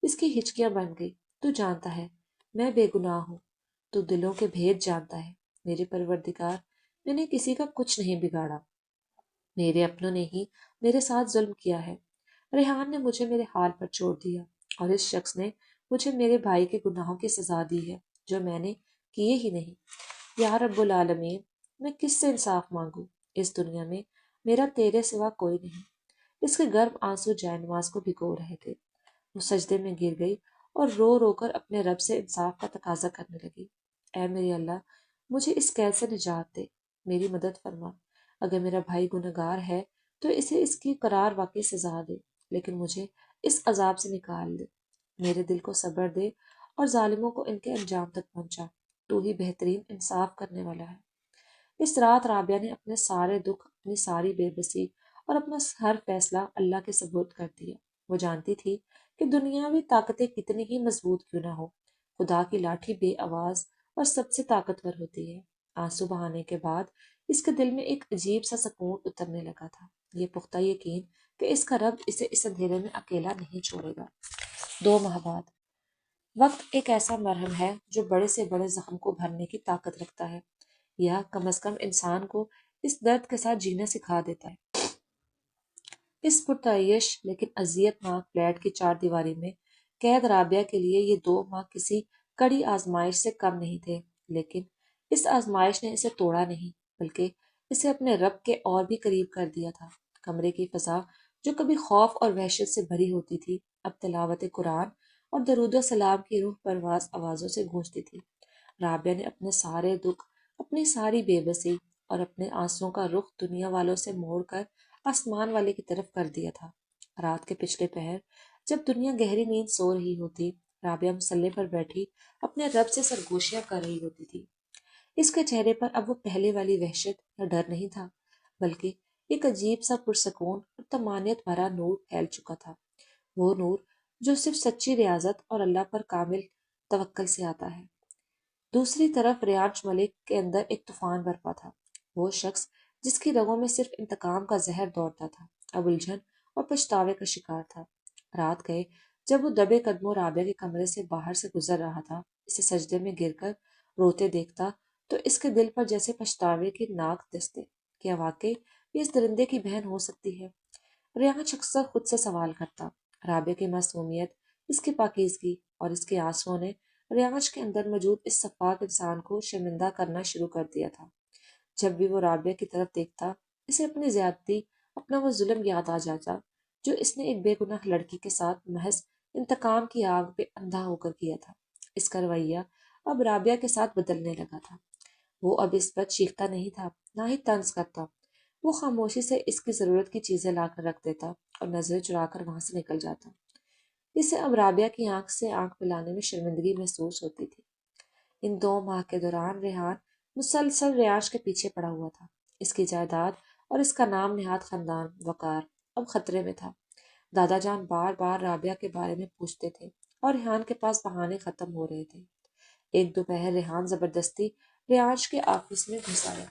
اس کی ہچکیاں بن گئی۔ تو جانتا ہے میں بے گناہ ہوں، تو دلوں کے بھید جانتا ہے۔ میرے پروردگار، میں نے کسی کا کچھ نہیں بگاڑا۔ میرے اپنوں نے ہی میرے ساتھ ظلم کیا ہے۔ ریحان نے مجھے میرے حال پر چھوڑ دیا، اور اس شخص نے مجھے میرے بھائی کے گناہوں کی سزا دی ہے جو میں نے کیے ہی نہیں۔ یا رب العالمین، میں کس سے انصاف مانگوں؟ اس دنیا میں میرا تیرے سوا کوئی نہیں۔ اس کے گرم آنسو جائے نماز کو بھگو رہے تھے۔ وہ سجدے میں گر گئی اور رو رو کر اپنے رب سے انصاف کا تقاضا کرنے لگی۔ اے میرے اللہ، مجھے اس قید سے نجات دے، میری مدد فرما۔ اگر میرا بھائی گنہگار ہے تو اسے اس کی قرار واقعی سزا دے، لیکن مجھے اس عذاب سے نکال دے۔ میرے دل کو صبر دے اور ظالموں کو ان کے انجام تک پہنچا۔ تو ہی بہترین انصاف کرنے والا ہے۔ اس رات رابعہ نے اپنے سارے دکھ، اپنی ساری بے بسی اور اپنا ہر فیصلہ اللہ کے سپرد کر دیا۔ وہ جانتی تھی کہ دنیاوی طاقتیں کتنی ہی مضبوط کیوں نہ ہو، خدا کی لاٹھی بے آواز اور سب سے طاقتور ہوتی ہے۔ آنسو بہانے کے بعد اس کے دل میں ایک عجیب سا سکون اترنے لگا تھا، یہ پختہ یقین کہ اس کا رب اسے اس اندھیرے میں اکیلا نہیں چھوڑے گا۔ 2 ماہ بعد، وقت ایک ایسا مرہم ہے جو بڑے سے بڑے زخم کو بھرنے کی طاقت رکھتا ہے، یا کم از کم انسان کو اس درد کے ساتھ جینا سکھا دیتا ہے۔ اس پرتعیش لیکن اذیت ناک فلیٹ کی 4 دیواری میں قید رابعہ کے لیے یہ 2 ماہ کسی کڑی آزمائش سے کم نہیں تھے، لیکن اس آزمائش نے اسے توڑا نہیں، بلکہ اسے اپنے رب کے اور بھی قریب کر دیا تھا۔ کمرے کی فضا جو کبھی خوف اور وحشت سے بھری ہوتی تھی، اب تلاوت قرآن اور درود و سلام کی روح پرواز آوازوں سے گونجتی تھی۔ رابعہ نے اپنے سارے دکھ، اپنی ساری بے بسی اور اپنے آنسوؤں کا رخ دنیا والوں سے موڑ کر آسمان والے کی طرف کر دیا تھا۔ رات کے پچھلے پہر جب دنیا گہری نیند سو رہی ہوتی، رابعہ مسلح پر بیٹھی اپنے رب سے سرگوشیاں کر رہی ہوتی تھی۔ اس کے چہرے پر اب وہ پہلے والی وحشت یا ڈر نہیں تھا، بلکہ ایک عجیب سا پرسکون اور طمانینت بھرا نور پھیل چکا تھا، وہ نور جو صرف سچی ریاضت اور اللہ پر کامل توکل سے آتا ہے۔ دوسری طرف ریانش ملک کے اندر ایک طوفان برپا تھا۔ وہ شخص جس کی رگوں میں صرف انتقام کا زہر دوڑتا تھا، اب الجھن اور پچھتاوے کا شکار تھا۔ رات گئے جب وہ دبے قدموں رابعہ کے کمرے سے باہر سے گزر رہا تھا، اسے سجدے میں گر کر روتے دیکھتا تو اس کے دل پر جیسے پچھتاوے کی ناک دستے۔ کیا واقعی یہ اس درندے کی بہن ہو سکتی ہے؟ ریانش اکثر خود سے سوال کرتا۔ رابعہ کی معصومیت، اس کی پاکیزگی اور اس کے آنسوؤں نے ریانش کے اندر موجود اس شفاف انسان کو شرمندہ کرنا شروع کر دیا تھا۔ جب بھی وہ رابعہ کی طرف دیکھتا، اسے اپنی زیادتی، اپنا وہ ظلم یاد آ جاتا جو اس نے ایک بے گناہ لڑکی کے ساتھ محض انتقام کی آگ پہ اندھا ہو کر کیا تھا۔ اس کا رویہ اب رابعہ کے ساتھ بدلنے لگا تھا۔ وہ اب اس پر چیختا نہیں تھا، نہ ہی طنز کرتا۔ وہ خاموشی سے اس کی ضرورت کی چیزیں لا کر رکھ دیتا اور نظریں چرا کر وہاں سے نکل جاتا۔ اسے اب رابعہ کی آنکھ سے آنکھ ملانے میں شرمندگی محسوس ہوتی تھی۔ ان 2 ماہ کے دوران ریحان مسلسل ریاش کے پیچھے پڑا ہوا تھا۔ اس کی جائیداد اور اس کا نام نہاد خاندان وقار اب خطرے میں تھا۔ دادا جان بار بار رابعہ کے بارے میں پوچھتے تھے اور ریحان کے پاس بہانے ختم ہو رہے تھے۔ ایک دوپہر ریحان زبردستی ریانش کے آفس میں گھس آیا۔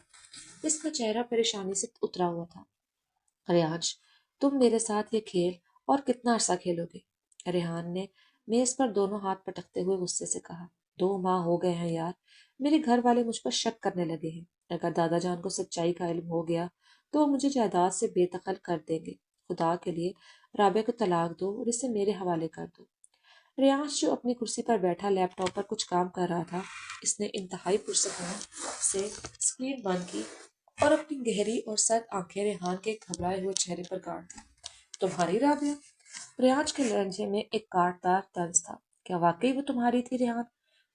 اس کا چہرہ پریشانی سے اترا ہوا تھا۔ ریانش، تم میرے ساتھ یہ کھیل اور کتنا عرصہ کھیلو گے؟ ریحان نے میز پر دونوں ہاتھ پٹکتے ہوئے غصے سے کہا۔ 2 ماہ ہو گئے ہیں یار، میرے گھر والے مجھ پر شک کرنے لگے ہیں۔ اگر دادا جان کو سچائی کا علم ہو گیا تو وہ مجھے جائیداد سے بے دخل کر دیں گے۔ خدا کے لیے رابعہ کو طلاق دو اور اسے میرے حوالے کر دو۔ ریانش جو اپنی کرسی پر بیٹھا لیپ ٹاپ پر کچھ کام کر رہا تھا، اس نے انتہائی پرسکون سے اسکرین بند کی اور اپنی گہری اور سرد آنکھیں ریحان کے گھبرائے ہوئے چہرے پر گاڑ دی۔ تمہاری رابعہ؟ ریانش کے لہجے میں ایک کاٹدار طنز تھا۔ کیا واقعی وہ تمہاری تھی ریحان؟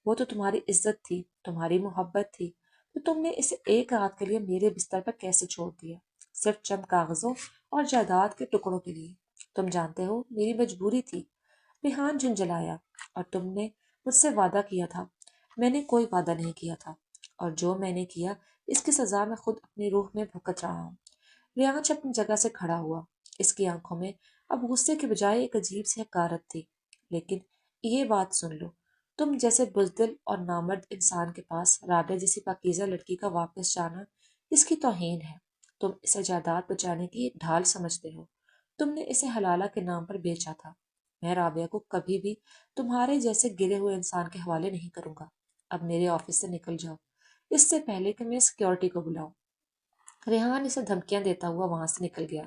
وہ تو تمہاری عزت تھی، تمہاری محبت تھی، تو تم نے اسے ایک رات کے لیے میرے بستر پر کیسے چھوڑ دیا؟ صرف چند کاغذوں اور جائیداد کے ٹکڑوں کے لیے؟ تم جانتے ہو میری مجبوری تھی۔ ریحان جھنجھلایا۔ اور تم نے مجھ سے وعدہ کیا تھا۔ میں نے کوئی وعدہ نہیں کیا تھا، اور جو میں نے کیا اس کی سزا میں خود اپنی روح میں بھگت رہا ہوں۔ ریانش اپنی جگہ سے کھڑا ہوا۔ اس کی آنکھوں میں اب غصے کے بجائے ایک عجیب سی حقارت تھی۔ لیکن یہ بات سن لو، تم جیسے بزدل اور نامرد انسان کے پاس رابعہ جیسی پاکیزہ لڑکی کا واپس جانا اس کی توہین ہے۔ تم اسے جائیداد بچانے کی ایک ڈھال سمجھتے ہو۔ تم نے اسے حلالہ کے نام پر بیچا تھا۔ میں رابعہ کو کبھی بھی تمہارے جیسے گرے ہوئے انسان کے حوالے نہیں کروں گا۔ اب میرے آفس سے نکل جاؤ، اس سے پہلے کہ میں سیکیورٹی کو بلاؤں۔ ریحان اسے دھمکیاں دیتا ہوا وہاں سے نکل گیا،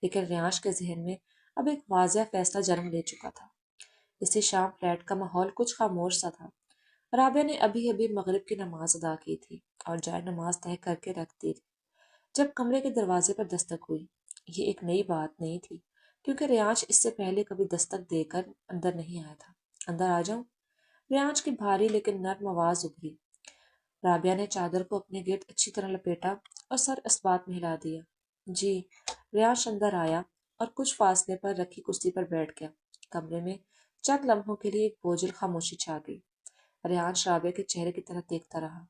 لیکن ریانش کے ذہن میں اب ایک واضح فیصلہ جنم لے چکا تھا۔ اسی شام فلیٹ کا ماحول کچھ خاموش سا تھا۔ رابعہ نے ابھی ابھی مغرب کی نماز ادا کی تھی اور جائے نماز طے کر کے رکھ دی تھی جب کمرے کے دروازے پر دستک ہوئی۔ یہ ایک نئی بات نہیں تھی، کیونکہ ریانش اس سے پہلے کبھی دستک دے کر اندر نہیں آیا تھا۔ اندر آ جاؤں؟ ریانش کی بھاری لیکن نرم آواز ابھری۔ رابعہ نے چادر کو اپنے گرد اچھی طرح لپیٹا اور سر اسبات میں ہلا دیا۔ جی۔ ریانش اندر آیا اور کچھ فاصلے پر رکھی کرسی پر بیٹھ گیا۔ کمرے میں چند لمحوں کے لیے ایک بوجھل خاموشی چھا گئی۔ ریانش رابعہ کے چہرے کی طرف دیکھتا رہا،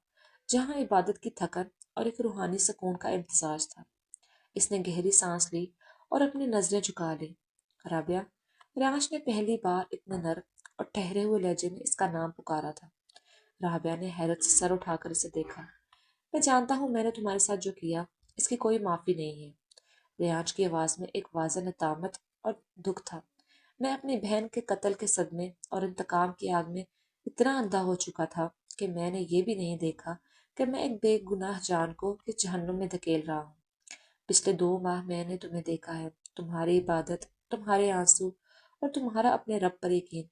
جہاں عبادت کی تھکن اور ایک روحانی سکون کا امتزاج تھا۔ اس نے گہری سانس لی اور اپنی نظریں جھکا لی۔ رابعہ، ریانش نے پہلی بار اتنے نرم اور ٹھہرے ہوئے لہجے میں اس کا نام پکارا تھا۔ رابعہ نے حیرت سے سر اٹھا کر اسے دیکھا۔ میں جانتا ہوں میں نے تمہارے ساتھ جو کیا اس کی کوئی معافی نہیں ہے۔ ریانش کی آواز میں ایک واضح ندامت اور دکھ تھا۔ میں اپنی بہن کے قتل کے صدمے اور انتقام کی آگ میں اتنا اندھا ہو چکا تھا کہ میں نے یہ بھی نہیں دیکھا کہ میں ایک بے گناہ جان کو کس جہنم میں دھکیل رہا ہوں۔ پچھلے 2 ماہ میں نے تمہیں دیکھا ہے، تمہاری عبادت، تمہارے آنسو اور تمہارا اپنے رب پر یقین۔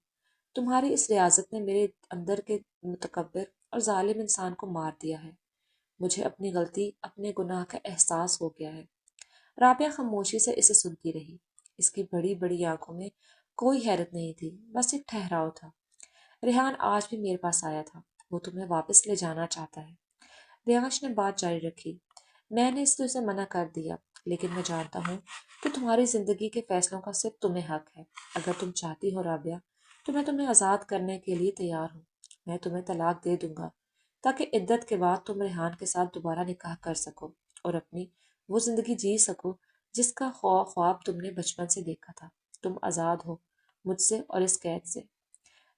تمہاری اس ریاضت نے میرے اندر کے متکبر اور ظالم انسان کو مار دیا ہے۔ مجھے اپنی غلطی، اپنے گناہ کا احساس ہو گیا ہے۔ رابعہ خاموشی سے اسے سنتی رہی۔ اس کی بڑی بڑی آنکھوں میں کوئی حیرت نہیں تھی، بس ایک ٹھہراؤ تھا۔ ریحان آج بھی میرے پاس آیا تھا، وہ تمہیں واپس لے جانا چاہتا ہے۔ ریانش نے بات جاری رکھی۔ میں نے اس سے منع کر دیا، لیکن میں جانتا ہوں کہ تمہاری زندگی کے فیصلوں کا صرف تمہیں حق ہے۔ اگر تم چاہتی ہو رابعہ، تو میں تمہیں آزاد کرنے کے لیے تیار ہوں۔ میں تمہیں طلاق دے دوں گا تاکہ عدت کے بعد تم ریحان کے ساتھ دوبارہ نکاح کر سکو اور اپنی وہ زندگی جی سکو جس کا خواب تم نے بچپن سے دیکھا تھا۔ تم آزاد ہو، مجھ سے اور اس قید سے۔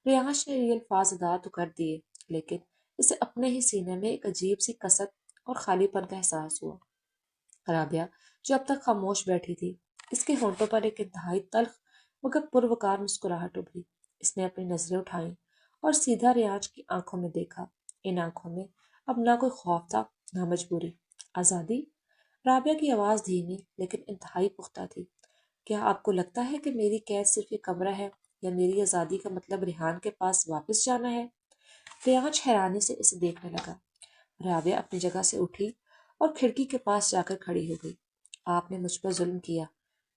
ریانش نے یہ الفاظ ادا تو کر دیے، لیکن اسے اپنے ہی سینے میں ایک عجیب سی کسک اور خالی پن کا احساس ہوا۔ رابعہ، جو اب تک خاموش بیٹھی تھی، اس کے ہونٹوں پر ایک انتہائی تلخ مگر پروکار مسکراہٹ ابھری۔ اس نے اپنی نظریں اٹھائیں اور سیدھا ریانش کی آنکھوں میں دیکھا۔ ان آنکھوں میں اب نہ کوئی خوف تھا، نہ مجبوری۔ آزادی؟ رابعہ کی آواز دھیمی لیکن انتہائی پختہ تھی۔ کیا آپ کو لگتا ہے کہ میری قید صرف یہ کمرہ ہے، یا میری آزادی کا مطلب ریحان کے پاس واپس جانا ہے؟ ریانش حیرانی سے اسے دیکھنے لگا۔ رابعہ اپنی جگہ سے اٹھی اور کھڑکی کے پاس جا کر کھڑی ہو گئی۔ آپ نے مجھ پر ظلم کیا،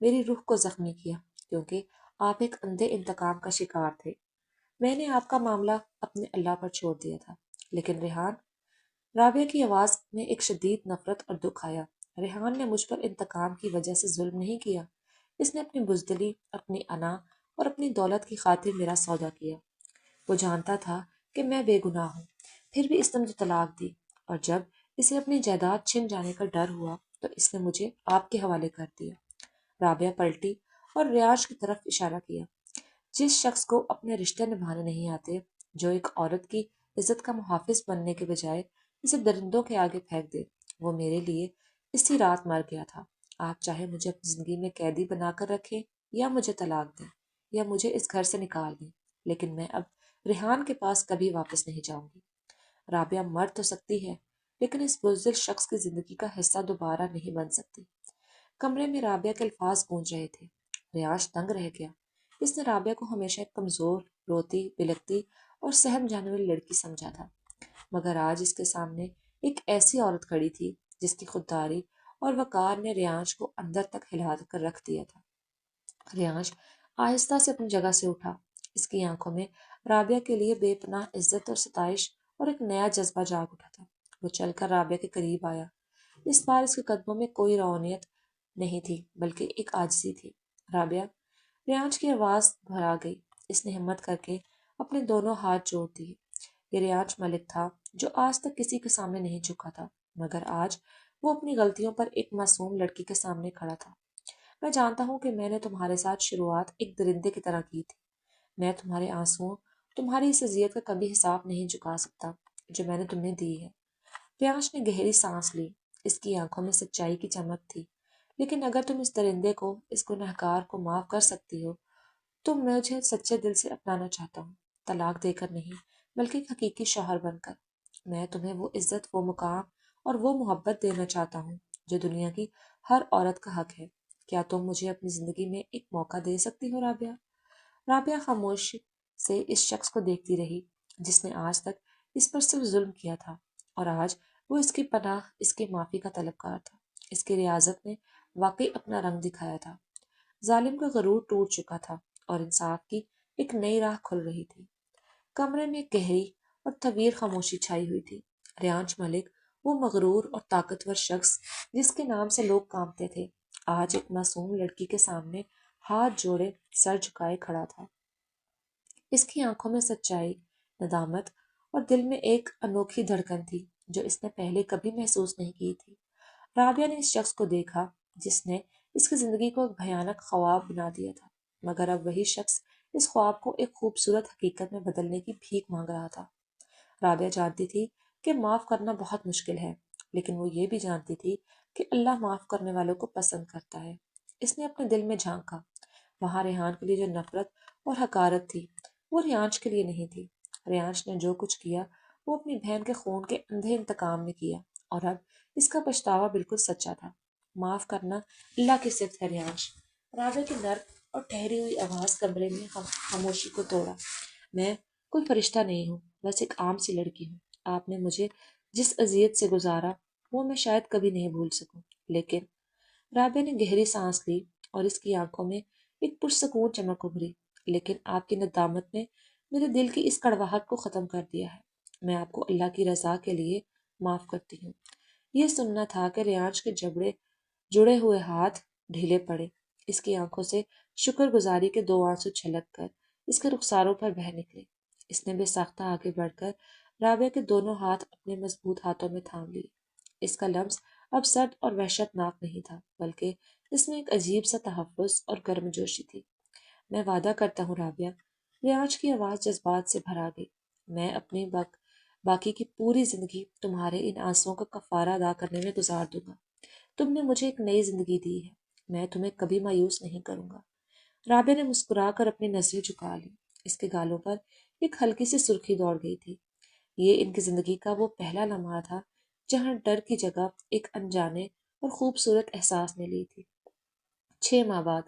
میری روح کو زخمی کیا، کیونکہ آپ ایک اندھے انتقام کا شکار تھے۔ میں نے آپ کا معاملہ اپنے اللہ پر چھوڑ دیا تھا، لیکن ریحان؟ رابعہ کی آواز میں ایک شدید نفرت اور دکھ آیا۔ ریحان نے مجھ پر انتقام کی وجہ سے ظلم نہیں کیا۔ اس نے اپنی بزدلی، اپنی انا اور اپنی دولت کی خاطر میرا سودا کیا۔ وہ جانتا تھا کہ میں بے گناہ ہوں، پھر بھی اس نے مجھے طلاق دی، اور جب اسے اپنی جائیداد چھن جانے کا ڈر ہوا تو اس نے مجھے آپ کے حوالے کر دیا۔ رابعہ پلٹی اور ریاض کی طرف اشارہ کیا۔ جس شخص کو اپنے رشتے نبھانے نہیں آتے، جو ایک عورت کی عزت کا محافظ بننے کے بجائے اسے درندوں کے آگے پھینک دے، وہ میرے لیے اسی رات مر گیا تھا۔ آپ چاہے مجھے اپنی زندگی میں قیدی بنا کر رکھیں یا مجھے طلاق دیں یا مجھے اس گھر سے نکال دیں، لیکن میں اب ریحان کے پاس کبھی واپس نہیں جاؤں گی۔ رابعہ مر تو سکتی ہے، لیکن اس بزدل شخص کی زندگی کا حصہ دوبارہ نہیں بن سکتی۔ کمرے میں رابعہ کے الفاظ گونج رہے تھے۔ ریاض دنگ رہ گیا۔ اس نے رابعہ کو ہمیشہ ایک کمزور، روتی، بلکتی اور سہم جانے والی لڑکی سمجھا تھا، مگر آج اس کے سامنے ایک ایسی عورت کھڑی تھی جس کی خودداری اور وقار نے ریانش کو اندر تک ہلا کر رکھ دیا تھا۔ ریانش آہستہ سے اپنی جگہ سے اٹھا۔ اس کی آنکھوں میں رابعہ کے لیے بے پناہ عزت اور ستائش اور ایک نیا جذبہ جاگ اٹھا تھا۔ وہ چل کر رابعہ کے قریب آیا۔ اس بار اس کے قدموں میں کوئی روانیت نہیں تھی، بلکہ ایک عاجزی تھی۔ رابعہ، ریانش کی آواز بھرا گئی۔ اس نے ہمت کر کے اپنے دونوں ہاتھ جوڑ دیے۔ یہ ریانش ملک تھا جو آج تک کسی کے سامنے نہیں جھکا تھا، مگر آج وہ اپنی غلطیوں پر ایک معصوم لڑکی کے سامنے کھڑا تھا۔ میں جانتا ہوں کہ میں نے تمہارے ساتھ شروعات ایک درندے کی طرح کی تھی۔ میں تمہارے آنسوؤں، تمہاری اس اذیت کا کبھی حساب نہیں چکا سکتا جو میں نے تمہیں دی ہے۔ ریانش نے گہری سانس لی۔ اس کی آنکھوں میں سچائی کی چمک تھی۔ لیکن اگر تم اس درندے کو، اس گنہگار کو معاف کر سکتی ہو، تو میں مجھے سچے دل سے اپنانا چاہتا ہوں، طلاق دے کر نہیں، بلکہ ایک حقیقی شوہر بن کر۔ میں تمہیں وہ عزت، وہ مقام اور وہ محبت دینا چاہتا ہوں جو دنیا کی ہر عورت کا حق ہے۔ کیا تم مجھے اپنی زندگی میں ایک موقع دے سکتی ہو رابعہ؟ رابعہ خاموش سے اس شخص کو دیکھتی رہی جس نے آج تک اس پر صرف ظلم کیا تھا، اور آج وہ اس کی پناہ، اس کی معافی کا طلبگار تھا۔ اس کی ریاضت نے واقعی اپنا رنگ دکھایا تھا۔ ظالم کا غرور ٹوٹ چکا تھا اور انصاف کی ایک نئی راہ کھل رہی تھی۔ کمرے میں ایک گہری اور طویل خاموشی چھائی ہوئی تھی۔ ریانش ملک، وہ مغرور اور طاقتور شخص جس کے نام سے لوگ کانپتے تھے، آج ایک معصوم لڑکی کے سامنے ہاتھ جوڑے سر جھکائے کھڑا تھا۔ اس کی آنکھوں میں سچائی، ندامت اور دل میں ایک انوکھی دھڑکن تھی جو اس نے پہلے کبھی محسوس نہیں کی تھی۔ رابعہ نے اس شخص کو دیکھا جس نے اس کی زندگی کو ایک بھیانک خواب بنا دیا تھا، مگر اب وہی شخص اس خواب کو ایک خوبصورت حقیقت میں بدلنے کی بھیک مانگ رہا تھا۔ رابعہ جانتی تھی کہ معاف کرنا بہت مشکل ہے، لیکن وہ یہ بھی جانتی تھی کہ اللہ معاف کرنے والوں کو پسند کرتا ہے۔ اس نے اپنے دل میں جھانکا۔ وہاں ریحان کے لیے جو نفرت اور حقارت تھی، وہ ریانش کے لیے نہیں تھی۔ ریانش نے جو کچھ کیا وہ اپنی بہن کے خون کے اندھے انتقام میں کیا، اور اب اس کا پچھتاوا بالکل سچا تھا۔ معاف کرنا اللہ کی صفت ہے ریانش۔ رابعہ کی نرم اور ٹھہری ہوئی آواز کمرے میں خاموشی کو توڑا۔ میں کوئی فرشتہ نہیں ہوں، بس ایک عام سی لڑکی ہوں۔ آپ نے مجھے جس اذیت سے گزارا وہ میں شاید کبھی نہیں بھول سکوں، لیکن رابعہ نے گہری سانس لی اور اس کی آنکھوں میں ایک پرسکون چمک ابھری۔ لیکن آپ کی ندامت نے میرے دل کی اس کڑواہٹ کو ختم کر دیا ہے۔ میں آپ کو اللہ کی رضا کے لیے معاف کرتی ہوں۔ یہ سننا تھا کہ ریانش کے جڑے ہوئے ہاتھ ڈھیلے پڑے۔ اس کی آنکھوں سے شکر گزاری کے دو آنسو چھلک کر اس کے رخساروں پر بہہ نکلے۔ اس نے بے ساختہ آگے بڑھ کر رابعہ کے دونوں ہاتھ اپنے مضبوط ہاتھوں میں تھام لیے۔ اس کا لمس اب سرد اور وحشت ناک نہیں تھا، بلکہ اس میں ایک عجیب سا تحفظ اور گرم جوشی تھی۔ میں وعدہ کرتا ہوں رابعہ، ریانش کی آواز جذبات سے بھرا گئی، میں اپنی باقی کی پوری زندگی تمہارے ان آنسوؤں کا کفارہ ادا کرنے میں گزار دوں گا۔ تم نے مجھے ایک نئی زندگی دی ہے، میں تمہیں کبھی مایوس نہیں کروں گا۔ رابعہ نے مسکرا کر اپنی نظریں جھکا لی۔ اس کے گالوں پر ایک ہلکی سی سرخی دوڑ گئی تھی۔ یہ ان کی زندگی کا وہ پہلا لمحہ تھا جہاں ڈر کی جگہ ایک انجانے اور خوبصورت احساس نے لی تھی۔ 6 ماہ بعد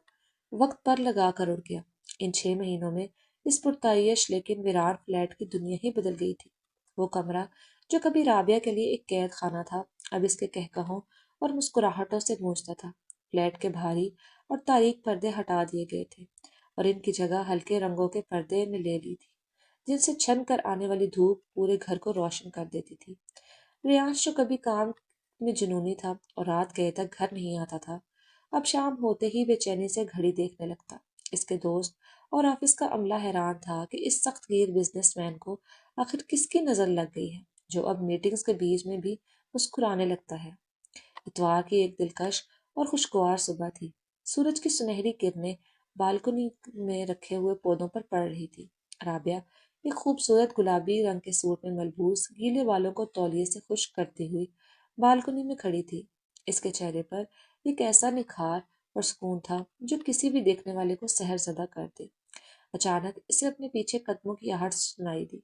وقت پر لگا کر اڑ گیا۔ ان 6 مہینوں میں اس پرتعیش لیکن ویران فلیٹ کی دنیا ہی بدل گئی تھی۔ وہ کمرہ جو کبھی رابعہ کے لیے ایک قید خانہ تھا، اب اس کے کہکہوں اور مسکراہٹوں سے گونجتا تھا۔ فلیٹ کے بھاری اور تاریک پردے ہٹا دیے گئے تھے اور ان کی جگہ ہلکے رنگوں کے پردے نے لے لی تھی، جن سے چھن کر آنے والی دھوپ پورے گھر کو روشن کر دیتی تھی۔ ریانش جو کبھی کام میں جنونی تھا اور رات گئے تک گھر نہیں آتا تھا، اب شام ہوتے ہی بے چینی سے گھڑی دیکھنے لگتا۔ اس کے دوست اور آفس کا عملہ حیران تھا کہ اس سخت گیر بزنس مین کو آخر کس کی نظر لگ گئی ہے جو اب میٹنگز کے بیچ میں بھی مسکرانے لگتا ہے۔ اتوار کی ایک دلکش اور خوشگوار صبح تھی۔ سورج کی سنہری کرنیں بالکنی میں رکھے ہوئے پودوں پر پڑ رہی تھی۔ رابعہ ایک خوبصورت گلابی رنگ کے سوٹ میں ملبوس، گیلے بالوں کو تولیے سے خشک کرتی ہوئی بالکنی میں کھڑی تھی۔ اس کے چہرے پر ایک ایسا نکھار اور سکون تھا جو کسی بھی دیکھنے والے کو سحر زدہ کر دے۔ اچانک اسے اپنے پیچھے قدموں کی آہٹ سنائی دی۔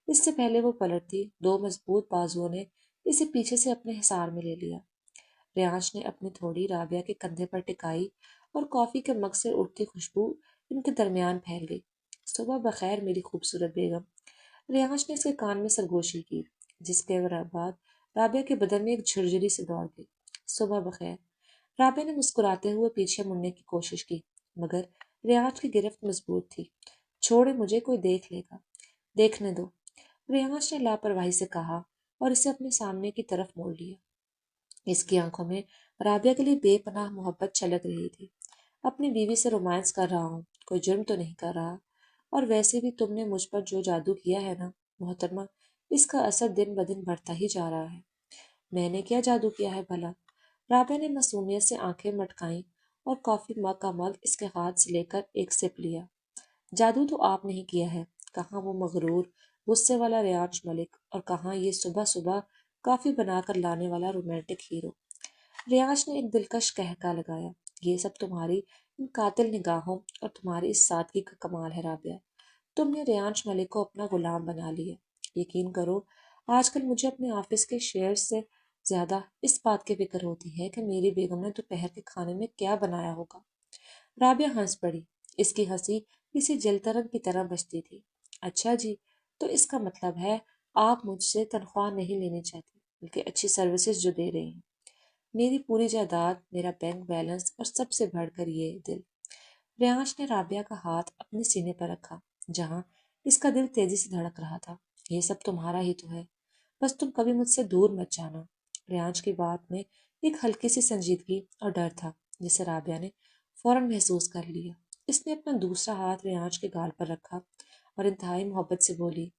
اس سے پہلے وہ پلٹتی، دو مضبوط بازوؤں نے اسے پیچھے سے اپنے حصار میں لے لیا۔ ریانش نے اپنی تھوڑی رابعہ کے کندھے پر ٹکائی اور کافی کے مگ سے اٹھتی خوشبو ان کے درمیان پھیل گئی۔ صبح بخیر میری خوبصورت بیگم۔ ریانش نے اس کے کان میں سرگوشی کی، جس کے بعد رابعہ کے بدن میں ایک جھرجھری سے دوڑ گئی۔ صبح بخیر۔ رابعہ نے مسکراتے ہوئے پیچھے مڑنے کی کوشش کی، مگر ریانش کی گرفت مضبوط تھی۔ چھوڑے، مجھے کوئی دیکھ لے گا۔ دیکھنے دو، ریانش نے لاپرواہی سے کہا اور اسے اپنے سامنے کی طرف موڑ لیا۔ اس کی آنکھوں میں رابعہ کے لیے بے پناہ محبت چھلک رہی تھی۔ اپنی بیوی سے رومانس کر رہا ہوں، کوئی جرم تو نہیں کر رہا، اور ویسے بھی تم نے مجھ پر جو جادو کیا ہے نا محترمہ، اس کا اثر دن بدن بڑھتا ہی جا رہا ہے۔ میں نے کیا جادو کیا ہے بھلا؟ رابعہ نے معصومیت سے آنکھیں مٹکائیں اور کافی مگ کا مگ اس کے ہاتھ سے لے کر ایک سپ لیا۔ جادو تو آپ نہیں کیا ہے، کہاں وہ مغرور غصے والا ریانش ملک، اور کہاں یہ صبح صبح کافی بنا کر لانے والا رومانٹک ہیرو۔ ریانش نے ایک دلکش قہقہ لگایا۔ یہ سب تمہاری ان قاتل نگاہوں اور تمہاری اس سادگی کا کمال ہے رابعہ۔ تم نے ریانش ملک کو اپنا غلام بنا لیا۔ یقین کرو، آج کل مجھے اپنے آفس کے شیئر سے زیادہ اس بات کی فکر ہوتی ہے کہ میری بیگم نے دوپہر کے کھانے میں کیا بنایا ہوگا۔ رابعہ ہنس پڑی۔ اس کی ہنسی کسی جلترن کی طرح بجتی تھی۔ اچھا جی، تو اس کا مطلب ہے آپ مجھ سے تنخواہ نہیں لینی چاہتی بلکہ اچھی سروسز جو دے رہی ہیں۔ میری پوری جائیداد، میرا بینک بیلنس اور سب سے بڑھ کر یہ دل۔ ریانش نے رابعہ کا ہاتھ اپنے سینے پر رکھا جہاں اس کا دل تیزی سے دھڑک رہا تھا۔ یہ سب تمہارا ہی تو ہے، بس تم کبھی مجھ سے دور مت جانا۔ ریانش کی بات میں ایک ہلکی سی سنجیدگی اور ڈر تھا جسے رابعہ نے فوراً محسوس کر لیا۔ اس نے اپنا دوسرا ہاتھ ریانش کے گال پر رکھا اور انتہائی محبت سے بولی،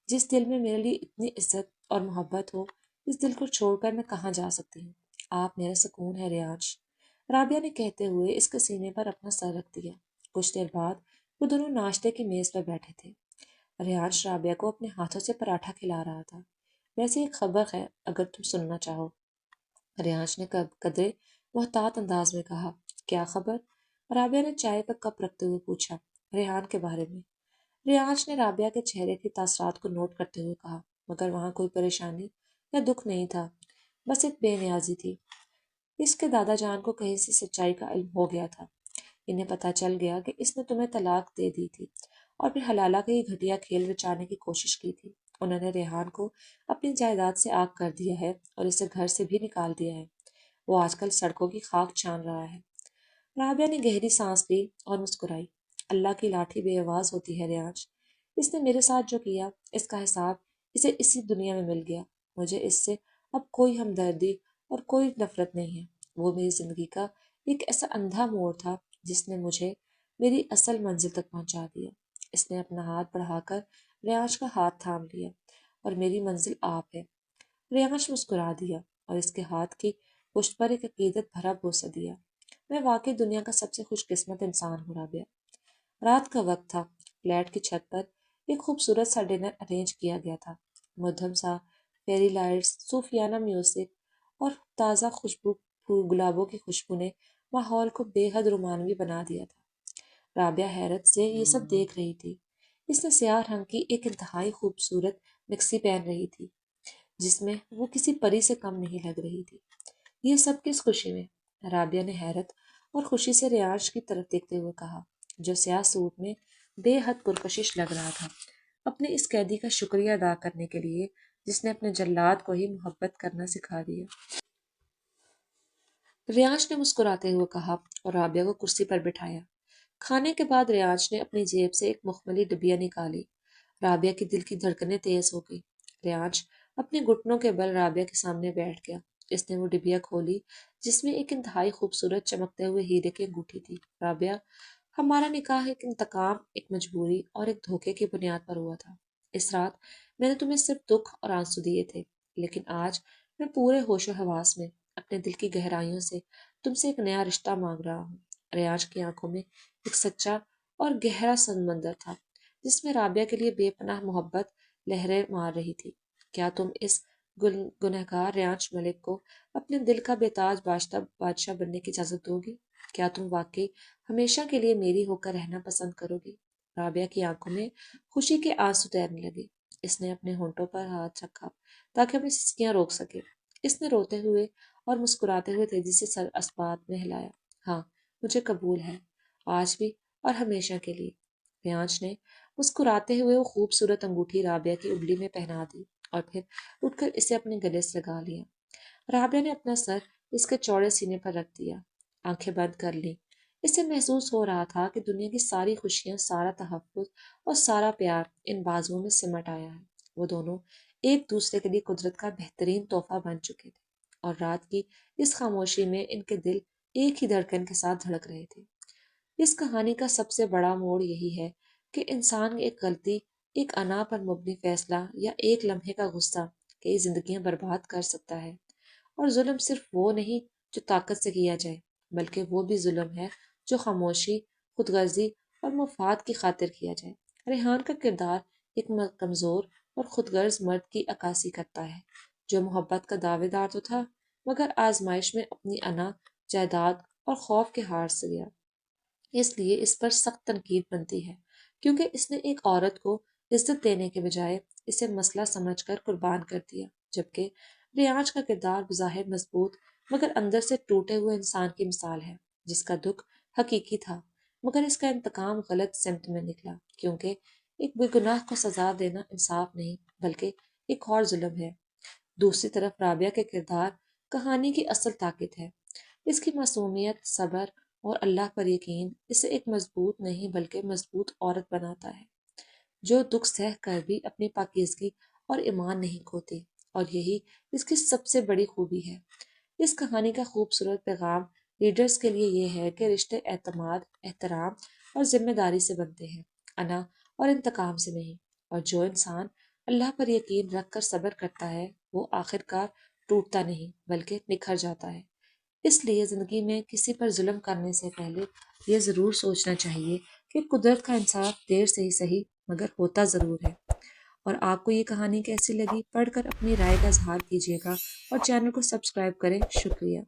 جس دل میں میرے لیے اتنی عزت اور محبت ہو، اس دل کو چھوڑ کر میں کہاں جا سکتی ہوں؟ آپ میرا سکون ہے ریانش۔ رابعہ نے کہتے ہوئے اس کے سینے پر اپنا سر رکھ دیا۔ کچھ دیر بعد وہ دونوں ناشتے کی میز پر بیٹھے تھے۔ ریانش رابعہ کو اپنے ہاتھوں سے پراٹھا کھلا رہا تھا۔ ویسے ایک خبر ہے اگر تم سننا چاہو، ریانش نے قدرے محتاط انداز میں کہا۔ کیا خبر؟ رابعہ نے چائے کا کپ رکھتے ہوئے پوچھا۔ ریحان کے بارے میں۔ ریانش نے رابعہ کے چہرے کی تاثرات کو نوٹ کرتے ہوئے کہا، مگر وہاں کوئی پریشانی یا دکھ نہیں تھا، بس ایک بے نیازی تھی۔ اس کے دادا جان کو کہیں سے سچائی کا علم ہو گیا تھا۔ انہیں پتہ چل گیا کہ اس نے تمہیں طلاق دے دی تھی اور پھر حلالہ کا یہ گھٹیا کھیل رچانے کی کوشش کی تھی۔ انہوں نے ریحان کو اپنی جائیداد سے آگ کر دیا ہے اور اسے گھر سے بھی نکال دیا ہے۔ وہ آج کل سڑکوں کی خاک چھان رہا ہے۔ رابعہ نے گہری سانس لی اور مسکرائی۔ اللہ کی لاٹھی بے آواز ہوتی ہے ریانش۔ اس نے میرے ساتھ جو کیا، اس کا حساب اسے اسی دنیا میں مل گیا۔ مجھے اس سے اب کوئی ہمدردی اور کوئی نفرت نہیں ہے۔ وہ میری زندگی کا ایک ایسا اندھا موڑ تھا جس نے مجھے میری اصل منزل تک پہنچا دیا۔ اس نے اپنا ہاتھ بڑھا کر ریانش کا ہاتھ تھام لیا۔ اور میری منزل آپ ہے۔ ریانش مسکرا دیا اور اس کے ہاتھ کی پشت پر ایک عقیدت بھرا بوسہ دیا۔ میں واقعی دنیا کا سب سے خوش قسمت انسان ہوں رابعہ۔ رات کا وقت تھا۔ فلیٹ کی چھت پر ایک خوبصورت سا ڈنر ارینج کیا گیا تھا۔ مدھم سا فیری لائٹس، صوفیانہ میوزک اور تازہ خوشبو گلابوں کی خوشبو نے ماحول کو بے حد رومانوی بنا دیا تھا۔ رابعہ حیرت سے یہ سب دیکھ رہی تھی۔ اس نے سیاہ رنگ کی ایک انتہائی خوبصورت مکسی پہن رہی تھی جس میں وہ کسی پری سے کم نہیں لگ رہی تھی۔ یہ سب کس خوشی میں؟ رابعہ نے حیرت اور خوشی سے ریانش کی طرف دیکھتے ہوئے کہا، جو سیاہ سوٹ میں بے حد پرکشش لگ رہا تھا، اپنے اس قیدی کا شکریہ ادا کرنے کے لیے جس نے اپنے جلاد کو ہی محبت کرنا سکھا دیا۔ ریانش نے مسکراتے ہوئے کہا اور رابعہ کو کرسی پر بٹھایا۔ کھانے کے بعد ریانش نے اپنی جیب سے ایک مخملی ڈبیا نکالی۔ رابعہ کی دل کی دھڑکنیں تیز ہو گئی۔ ریانش اپنے گھٹنوں کے بل رابعہ کے سامنے بیٹھ گیا۔ اس نے وہ ڈبیا کھولی جس میں ایک انتہائی خوبصورت چمکتے ہوئے ہیرے کی انگوٹھی تھی۔ رابعہ، ہمارا نکاح ایک انتقام، ایک مجبوری اور ایک دھوکے کی بنیاد پر ہوا تھا۔ اس رات میں نے تمہیں صرف دکھ اور آنسو دیے تھے، لیکن آج میں پورے ہوش و حواس میں اپنے دل کی گہرائیوں سے تم سے ایک نیا رشتہ مانگ رہا ہوں۔ ریانش کی آنکھوں میں ایک سچا اور گہرا سمندر تھا جس میں رابعہ کے لیے بے پناہ محبت لہریں مار رہی تھی۔ کیا تم اس گنہگار ریانش ملک کو اپنے دل کا بے تاج بادشاہ بننے کی اجازت دو گی؟ کیا تم واقعی ہمیشہ کے لیے میری ہو کر رہنا پسند کرو گی؟ رابعہ کی آنکھوں میں خوشی کے آنسو تیرنے لگے۔ اس نے اپنے ہونٹوں پر ہاتھ رکھا تاکہ اپنی سسکیاں روک سکے۔ اس نے روتے ہوئے اور مسکراتے ہوئے تیزی سے سر اسبات میں ہلایا۔ ہاں، مجھے قبول ہے، آج بھی اور ہمیشہ کے لیے۔ ریانش نے مسکراتے ہوئے وہ خوبصورت انگوٹھی رابعہ کی انگلی میں پہنا دی اور پھر اٹھ کر اسے اپنے گلے سے لگا لیا۔ رابعہ نے اپنا سر اس کے چوڑے سینے پر رکھ دیا، آنکھیں بند کر لی۔ اسے محسوس ہو رہا تھا کہ دنیا کی ساری خوشیاں، سارا تحفظ اور سارا پیار ان بازوؤں میں سمٹ آیا ہے۔ وہ دونوں ایک دوسرے کے لیے قدرت کا بہترین تحفہ بن چکے تھے اور رات کی اس خاموشی میں ان کے دل ایک ہی دھڑکن کے ساتھ دھڑک رہے تھے۔ اس کہانی کا سب سے بڑا موڑ یہی ہے کہ انسان ایک غلطی، ایک انا پر مبنی فیصلہ یا ایک لمحے کا غصہ کئی زندگیاں برباد کر سکتا ہے۔ اور ظلم صرف وہ نہیں جو طاقت سے کیا جائے، بلکہ وہ بھی ظلم ہے جو خاموشی، خود غرضی اور مفاد کی خاطر کیا جائے۔ ریحان کا کردار ایک کمزور اور خود غرض مرد کی عکاسی کرتا ہے جو محبت کا دعوے دار تو تھا مگر آزمائش میں اپنی انا، جائیداد اور خوف کے ہار سے گیا۔ اس لیے اس پر سخت تنقید بنتی ہے کیونکہ اس نے ایک عورت کو عزت دینے کے بجائے اسے مسئلہ سمجھ کر قربان کر دیا، جبکہ ریانش کا کردار بظاہر مضبوط مگر اندر سے ٹوٹے ہوئے انسان کی مثال ہے، جس کا دکھ حقیقی تھا مگر اس کا انتقام غلط سمت میں نکلا، کیونکہ ایک بے گناہ کو سزا دینا انصاف نہیں بلکہ ایک اور ظلم ہے۔ دوسری طرف رابعہ کے کردار کہانی کی اصل طاقت ہے۔ اس کی معصومیت، صبر اور اللہ پر یقین اسے ایک مضبوط نہیں بلکہ مضبوط عورت بناتا ہے، جو دکھ سہ کر بھی اپنی پاکیزگی اور ایمان نہیں کھوتی، اور یہی اس کی سب سے بڑی خوبی ہے۔ اس کہانی کا خوبصورت پیغام ریڈرز کے لیے یہ ہے کہ رشتے اعتماد، احترام اور ذمہ داری سے بنتے ہیں، انا اور انتقام سے نہیں۔ اور جو انسان اللہ پر یقین رکھ کر صبر کرتا ہے وہ آخر کار ٹوٹتا نہیں بلکہ نکھر جاتا ہے۔ اس لیے زندگی میں کسی پر ظلم کرنے سے پہلے یہ ضرور سوچنا چاہیے کہ قدرت کا انصاف دیر سے ہی صحیح مگر ہوتا ضرور ہے۔ اور آپ کو یہ کہانی کیسی لگی؟ پڑھ کر اپنی رائے کا اظہار کیجیے گا اور چینل کو سبسکرائب کریں۔ شکریہ۔